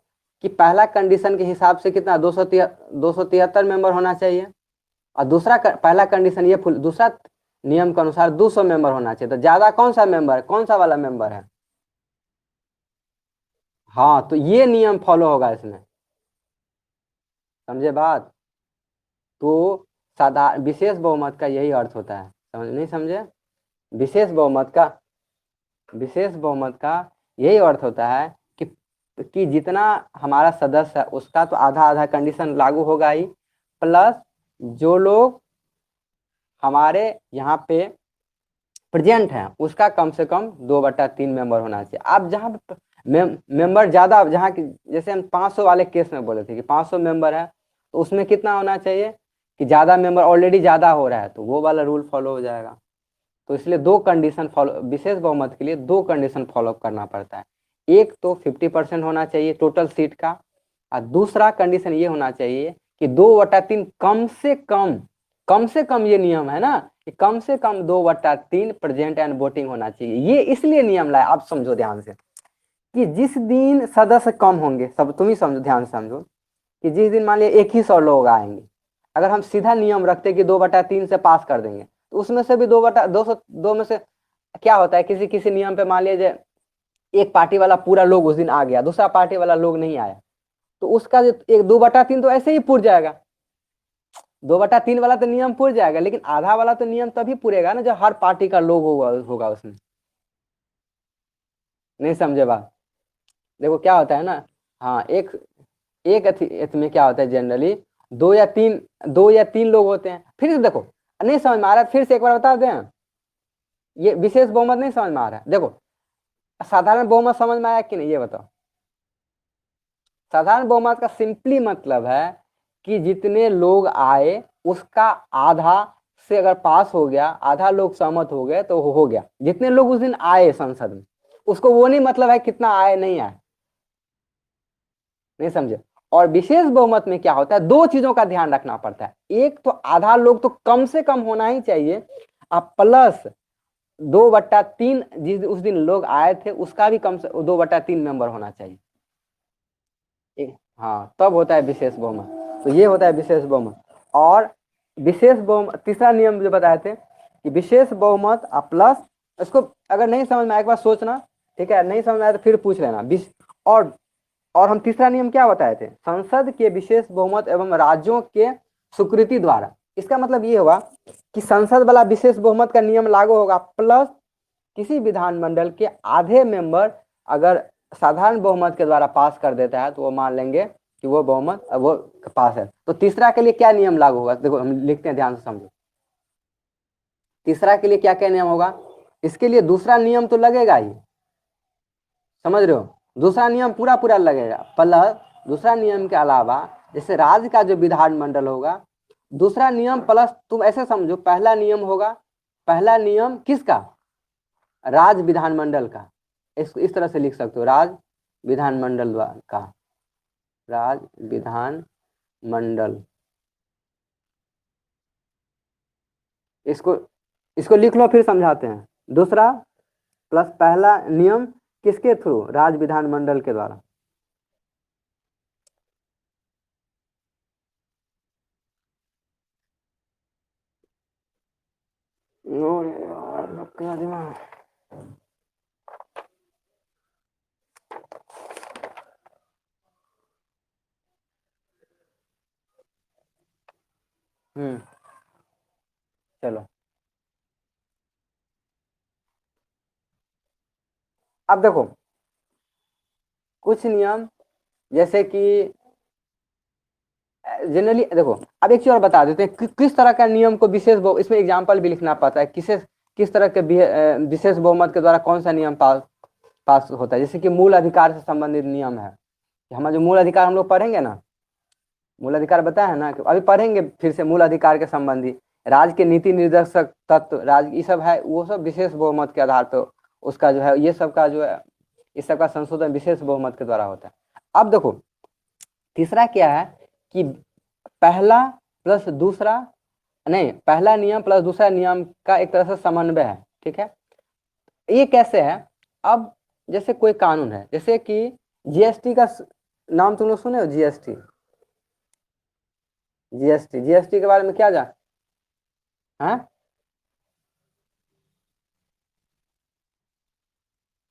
कि पहला कंडीशन के हिसाब से कितना 273 मेंबर होना चाहिए, और दूसरा पहला कंडीशन ये फुल, दूसरा नियम के अनुसार 200 मेंबर होना चाहिए, तो ज्यादा कौन सा मेंबर है, कौन सा वाला मेंबर है, हाँ तो ये नियम फॉलो होगा इसमें, समझे बात। तो साधारण विशेष बहुमत का यही अर्थ होता है, समझ नहीं समझे, विशेष बहुमत का, विशेष बहुमत का यही अर्थ होता है कि जितना हमारा सदस्य है उसका तो आधा आधा कंडीशन लागू होगा ही, प्लस जो लोग हमारे यहाँ पे प्रेजेंट है उसका कम से कम 2/3 मेंबर होना चाहिए। आप जहाँ मेंबर ज्यादा, जहाँ की जैसे हम 500 वाले केस में बोले थे कि 500 मेंबर है, तो उसमें कितना होना चाहिए कि ज्यादा मेंबर, ऑलरेडी ज्यादा हो रहा है, तो वो वाला रूल फॉलो हो जाएगा। तो इसलिए दो कंडीशन फॉलो, विशेष बहुमत के लिए दो कंडीशन फॉलो करना पड़ता है, एक तो 50% होना चाहिए टोटल सीट का, और दूसरा कंडीशन ये होना चाहिए कि 2/3 कम से कम ये नियम है ना कि कम से कम 2/3 प्रेजेंट एंड वोटिंग होना चाहिए। ये इसलिए नियम लाए, आप समझो ध्यान से, कि जिस दिन सदस्य कम होंगे, सब तुम ही समझो, ध्यान से समझो, कि जिस दिन मान लिया 100 लोग आएंगे, अगर हम सीधा नियम रखते कि 2/3 से पास कर देंगे, तो उसमें से भी 2/202 में से क्या होता है, किसी किसी नियम पे मान लीजिए एक पार्टी वाला पूरा लोग उस दिन आ गया, दूसरा पार्टी वाला लोग नहीं आया, तो उसका जो एक 2/3 तो ऐसे ही पूर जाएगा, 2/3 वाला तो नियम पूर जाएगा, लेकिन आधा वाला तो नियम तभी पूरेगा ना जब हर पार्टी का लोग होगा उसमें। नहीं समझे बात? देखो क्या होता है ना, हाँ एक एक में क्या होता है जनरली, 2 या 3 लोग होते हैं। फिर से देखो, नहीं समझ में आ रहा है, फिर से एक बार बता दें। ये विशेष बहुमत नहीं समझ में आ रहा है, देखो साधारण बहुमत समझ में आया कि नहीं ये बताओ। साधारण बहुमत का सिंपली मतलब है कि जितने लोग आए उसका आधा से अगर पास हो गया, आधा लोग सहमत हो गए तो हो गया। जितने लोग उस दिन आए संसद में, उसको वो नहीं मतलब है कितना आए नहीं आए। नहीं समझे? और विशेष बहुमत में क्या होता है, 2 चीजों का ध्यान रखना पड़ता है। एक तो आधा लोग तो कम से कम होना ही चाहिए, अब प्लस 2/3 जिस उस दिन लोग आए थे उसका भी कम से 2/3 मेंबर होना चाहिए। हाँ तब होता है विशेष बहुमत। तो ये होता है विशेष बहुमत। और विशेष बहुमत तीसरा नियम जो बताए थे कि विशेष बहुमत प्लस, इसको अगर नहीं समझ में आए एक बार सोचना, ठीक है? नहीं समझ में आए तो फिर पूछ लेना। और और हम तीसरा नियम क्या बताए थे, संसद के विशेष बहुमत एवं राज्यों के स्वीकृति द्वारा। इसका मतलब ये होगा कि संसद वाला विशेष बहुमत का नियम लागू होगा, प्लस किसी विधानमंडल के आधे मेंबर अगर साधारण बहुमत के द्वारा पास कर देता है तो वो मान लेंगे कि वो बहुमत वो पास है। तो तीसरा के लिए क्या नियम लागू होगा, देखो हम लिखते हैं, ध्यान से समझो। तीसरा के लिए क्या क्या नियम होगा, इसके लिए दूसरा नियम तो लगेगा ही, समझ रहे हो? दूसरा नियम पूरा पूरा लगेगा, प्लस दूसरा नियम के अलावा जैसे राज्य का जो विधानमंडल होगा, दूसरा नियम प्लस तुम ऐसे समझो, पहला नियम होगा, पहला नियम किसका, राज्य विधानमंडल का। इस तरह से लिख सकते हो, राज्य विधानमंडल का, राज्य विधानमंडल। इसको इसको लिख लो, फिर समझाते हैं। दूसरा प्लस पहला नियम किसके थ्रू, राज्य विधानमंडल के द्वारा। चलो अब देखो कुछ नियम जैसे कि जनरली देखो, अब एक चीज और बता देते हैं किस तरह का नियम को विशेष इसमें एग्जाम्पल भी लिखना पड़ता है, किस तरह के विशेष बहुमत के द्वारा कौन सा नियम पास होता है। जैसे कि मूल अधिकार से संबंधित नियम है, हमारा जो मूल अधिकार हम लोग पढ़ेंगे ना, मूल अधिकार बताया है ना, कि अभी पढ़ेंगे फिर से मूल अधिकार के संबंधी, राज्य के नीति निर्देशक तत्व, राज्य ये सब है, वो सब विशेष बहुमत के आधार पर उसका जो है, ये सब का जो है, इस सब का संशोधन विशेष बहुमत के द्वारा होता है। अब देखो तीसरा क्या है कि पहला प्लस दूसरा, नहीं पहला नियम प्लस दूसरा नियम का एक तरह से समन्वय है, ठीक है? ये कैसे है, अब जैसे कोई कानून है, जैसे कि जीएसटी का नाम तुम लोग सुने हो, जीएसटी, जीएसटी के बारे में क्या जान, हाँ?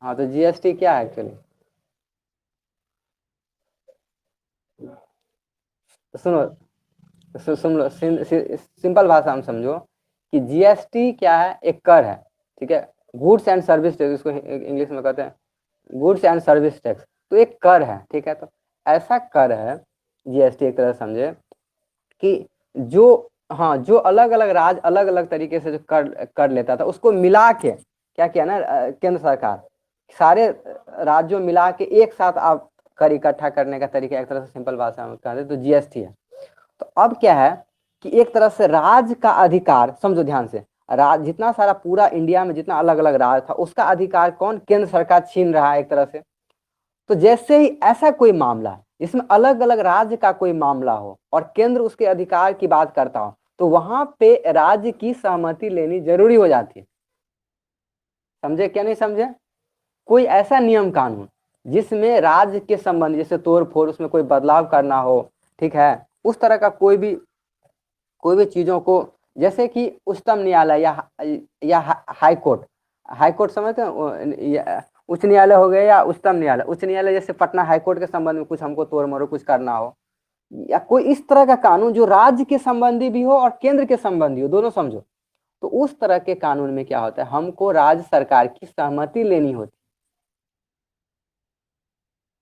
हाँ तो जीएसटी क्या है एक्चुअली, सुनो, सुन लो, सिंपल भाषा में समझो कि जीएसटी क्या है, एक कर है, ठीक है? गुड्स एंड सर्विस टैक्स, इसको इंग्लिश में कहते हैं गुड्स एंड सर्विस टैक्स। तो एक कर है, ठीक है? तो ऐसा कर है जीएसटी, एक तरह से समझे कि जो, हाँ जो अलग अलग राज्य अलग अलग तरीके से जो कर लेता था उसको मिला के क्या किया ना, केंद्र सरकार सारे राज्यों मिला के एक साथ आप कर इकट्ठा करने का तरीका, एक तरह से सिंपल भाषा में कहते तो जीएसटी है। तो अब क्या है कि एक तरह से राज्य का अधिकार, समझो ध्यान से, राज्य जितना सारा पूरा इंडिया में जितना अलग अलग राज्य था उसका अधिकार कौन, केंद्र सरकार छीन रहा है एक तरह से। तो जैसे ही ऐसा कोई मामला जिसमें अलग अलग राज्य का कोई मामला हो और केंद्र उसके अधिकार की बात करता हो, तो वहां पे राज्य की सहमति लेनी जरूरी हो जाती है। समझे क्या नहीं समझे? कोई ऐसा नियम कानून जिसमें राज्य के संबंध, जैसे तोड़ फोड़, उसमें कोई बदलाव करना हो, ठीक है, उस तरह का कोई भी चीजों को, जैसे कि उच्चतम न्यायालय या हाई कोर्ट, हाई कोर्ट समझते हैं, उच्च न्यायालय हो गया या उच्चतम न्यायालय, उच्च न्यायालय जैसे पटना हाई कोर्ट के संबंध में कुछ हमको तोड़ मरोड़ कुछ करना हो, या कोई इस तरह का कानून जो राज्य के संबंधी भी हो और केंद्र के संबंधी हो, दोनों समझो, तो उस तरह के कानून में क्या होता है, हमको राज्य सरकार की सहमति लेनी होती।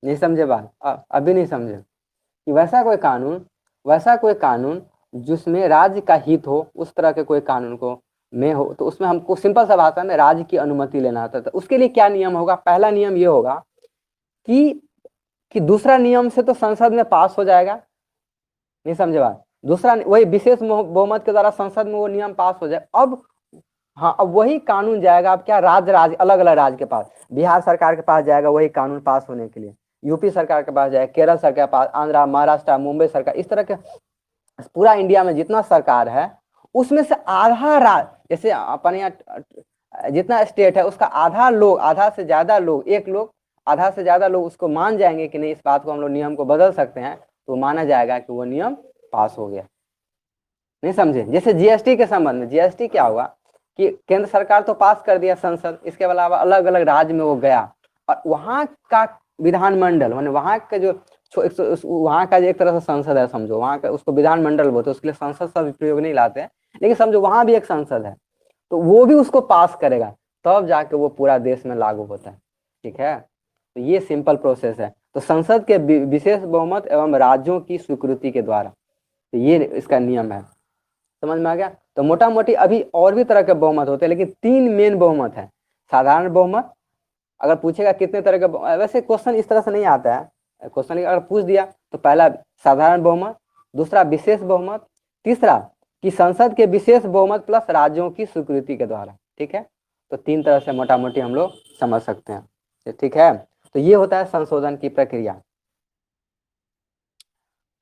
नहीं समझे बात? अभी नहीं समझे कि वैसा कोई कानून जिसमें राज्य का हित हो, उस तरह के कोई कानून को में हो, तो उसमें हमको सिंपल सा भाषा में राज्य की अनुमति लेना होता है। तो उसके लिए क्या नियम होगा? पहला नियम ये होगा कि दूसरा नियम से तो संसद में पास हो जाएगा। नहीं समझे बात? दूसरा वही विशेष बहुमत के द्वारा संसद में वो नियम पास हो जाए। अब हाँ, अब वही कानून जाएगा, अब क्या, राज्य अलग अलग राज्य के पास, बिहार सरकार के पास जाएगा वही कानून पास होने के लिए, यूपी सरकार के पास जाएगा, केरल सरकार के पास, आंध्रा, महाराष्ट्र, मुंबई सरकार, इस तरह के पूरा इंडिया में जितना सरकार है उसमें से आधा जैसे अपन यहाँ जितना स्टेट है उसका आधा लोग, आधा से ज्यादा लोग, एक लोग, आधा से ज्यादा लोग उसको मान जाएंगे कि नहीं, इस बात को हम लोग नियम को बदल सकते हैं, तो माना जाएगा कि वो नियम पास हो गया। नहीं समझे? जैसे जीएसटी के संबंध में, जीएसटी क्या हुआ कि केंद्र सरकार तो पास कर दिया संसद, इसके अलावा अलग अलग राज्य में वो गया और वहां का विधानमंडल, माने वहां का जो वहां का जो एक तरह से संसद है समझो, वहां का उसको विधानमंडल बोलते हैं, उसके लिए संसद शब्द प्रयोग नहीं लाते हैं, लेकिन समझो वहां भी एक संसद है, तो वो भी उसको पास करेगा, तब जाके वो पूरा देश में लागू होता है। ठीक है, तो ये सिंपल प्रोसेस है। तो संसद के विशेष बहुमत एवं राज्यों की स्वीकृति के द्वारा, तो ये इसका नियम है। समझ में आ गया? तो मोटा मोटी अभी और भी तरह के बहुमत होते हैं, लेकिन 3 मेन बहुमत है। साधारण बहुमत, अगर पूछेगा कितने तरह के, वैसे क्वेश्चन इस तरह से नहीं आता है, क्वेश्चन अगर पूछ दिया तो पहला साधारण बहुमत, दूसरा विशेष बहुमत, तीसरा कि संसद के विशेष बहुमत प्लस राज्यों की स्वीकृति के द्वारा। ठीक है, तो 3 तरह से मोटा मोटी हम लोग समझ सकते हैं। ठीक है, तो ये होता है संशोधन की प्रक्रिया।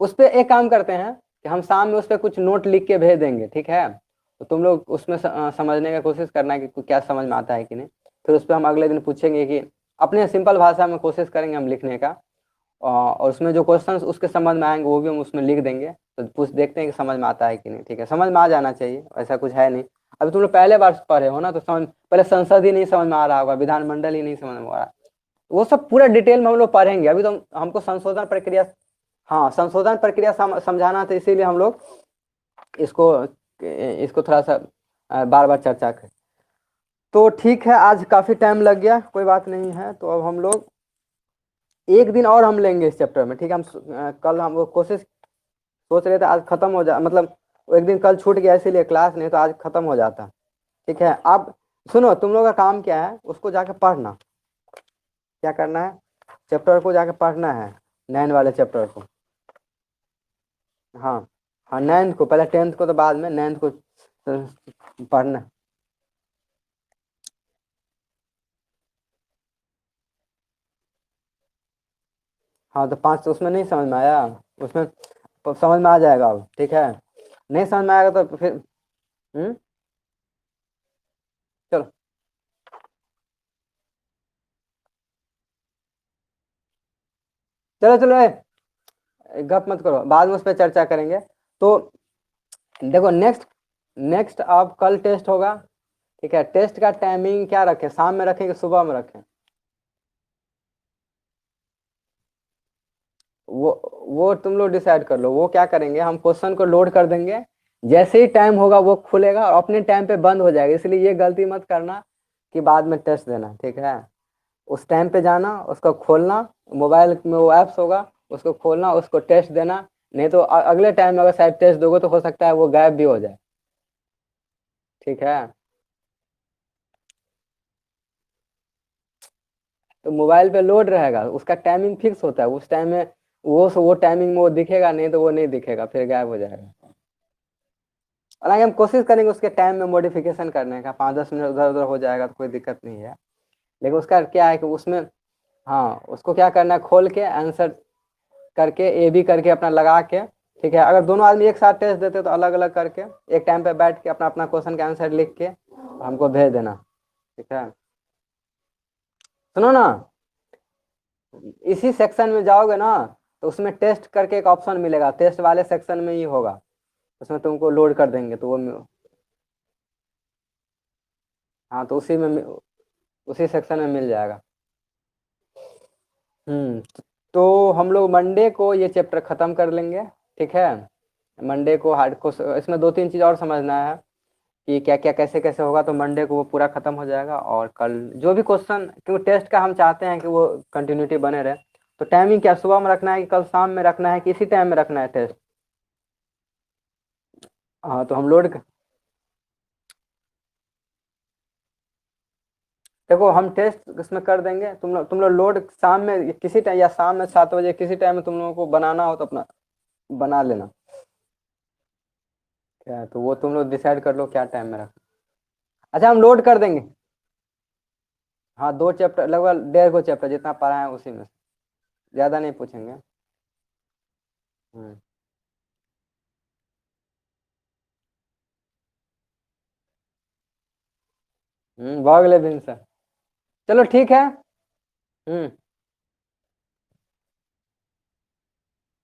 उस पर एक काम करते हैं कि हम शाम में उस पर कुछ नोट लिख के भेज देंगे। ठीक है, तो तुम लोग उसमें समझने की कोशिश करना है कि क्या समझ में आता है कि नहीं। फिर उस पर हम अगले दिन पूछेंगे कि अपने सिंपल भाषा में कोशिश करेंगे हम लिखने का, और उसमें जो क्वेश्चन उसके संबंध में आएंगे वो भी हम उसमें लिख देंगे, तो पूछ देखते हैं कि समझ में आता है कि नहीं। ठीक है, समझ में आ जाना चाहिए, ऐसा कुछ है नहीं। अभी तुम लोग पहले बार पढ़े हो ना, तो समझ, पहले संसद ही नहीं समझ में आ रहा होगा, विधानमंडल ही नहीं समझ में आ रहा, वो सब पूरा डिटेल में हम लोग पढ़ेंगे। अभी तो हमको संशोधन प्रक्रिया, हाँ संशोधन प्रक्रिया समझाना, तो इसीलिए हम लोग इसको इसको थोड़ा सा बार बार चर्चा करें। तो ठीक है, आज काफी टाइम लग गया, कोई बात नहीं है। तो अब हम लोग एक दिन और हम लेंगे इस चैप्टर में। ठीक है, हम कल हम वो कोशिश सोच रहे थे आज खत्म हो जा, मतलब एक दिन कल छूट गया इसीलिए क्लास, नहीं तो आज खत्म हो जाता। ठीक है, अब सुनो, तुम लोग का काम क्या है, उसको जाके पढ़ना। क्या करना है? चैप्टर को जाके पढ़ना है, 9 वाले चैप्टर को। हाँ हाँ, 9th को, पहले 10th को तो बाद में, 9th को पढ़ना। हाँ तो 5 तो उसमें नहीं समझ में आया, उसमें समझ में आ जाएगा अब। ठीक है, नहीं समझ में आएगा तो फिर चलो चलो चलो, गप मत करो, बाद में उस पर चर्चा करेंगे। तो देखो, नेक्स्ट नेक्स्ट अब कल टेस्ट होगा। ठीक है, टेस्ट का टाइमिंग क्या रखें, शाम में रखें कि सुबह में रखें? वो तुम लोग डिसाइड कर लो। वो क्या करेंगे, हम क्वेश्चन को लोड कर देंगे, जैसे ही टाइम होगा वो खुलेगा और अपने टाइम पे बंद हो जाएगा। इसलिए ये गलती मत करना कि बाद में टेस्ट देना। ठीक है, उस टाइम पे जाना, उसको खोलना, मोबाइल में वो ऐप्स होगा, उसको खोलना, उसको टेस्ट देना। नहीं तो अगले टाइम में अगर शायद टेस्ट दोगे तो हो सकता है वो गायब भी हो जाए। ठीक है, तो मोबाइल पे लोड रहेगा, उसका टाइमिंग फिक्स होता है, उस टाइम में वो टाइमिंग में वो दिखेगा, नहीं तो वो नहीं दिखेगा, फिर गायब हो जाएगा। हालांकि हम कोशिश करेंगे उसके टाइम में मॉडिफिकेशन करने का, 5-10 मिनट उधर उधर हो जाएगा तो कोई दिक्कत नहीं है। लेकिन उसका क्या है कि उसमें, हाँ उसको क्या करना है, खोल के आंसर करके ए बी करके अपना लगा के, ठीक है, अगर दोनों आदमी एक साथ टेस्ट देते तो अलग अलग करके एक टाइम पे बैठ के अपना अपना क्वेश्चन का आंसर लिख के हमको भेज देना। ठीक है, सुनो ना, इसी सेक्शन में जाओगे ना, तो उसमें टेस्ट करके एक ऑप्शन मिलेगा, टेस्ट वाले सेक्शन में ही होगा, उसमें तुमको लोड कर देंगे तो वो, हाँ तो उसी सेक्शन में मिल जाएगा। तो हम लोग मंडे को ये चैप्टर खत्म कर लेंगे। ठीक है। मंडे को हार्ड को इसमें 2-3 चीज और समझना है कि क्या क्या कैसे कैसे होगा, तो मंडे को वो पूरा खत्म हो जाएगा। और कल जो भी क्वेश्चन, क्योंकि टेस्ट का हम चाहते हैं कि वो कंटिन्यूटी बने रहे, तो टाइमिंग क्या सुबह में रखना है कि कल शाम में रखना है कि इसी टाइम में रखना है टेस्ट? हाँ तो हम लोड, देखो हम टेस्ट इसमें कर देंगे, तुम लोग लोड शाम में किसी टाइम, या शाम में 7 बजे किसी टाइम में तुम लोगों को बनाना हो तो अपना बना लेना। क्या है, तो वो तुम लोग डिसाइड कर लो क्या टाइम में रख। अच्छा हम लोड कर देंगे। हाँ 2 चैप्टर, लगभग 1.5 चैप्टर जितना पढ़ा है उसी में से, ज्यादा नहीं पूछेंगे। हम्म। भऽ गेलै भिनसर। चलो ठीक है। हम्म।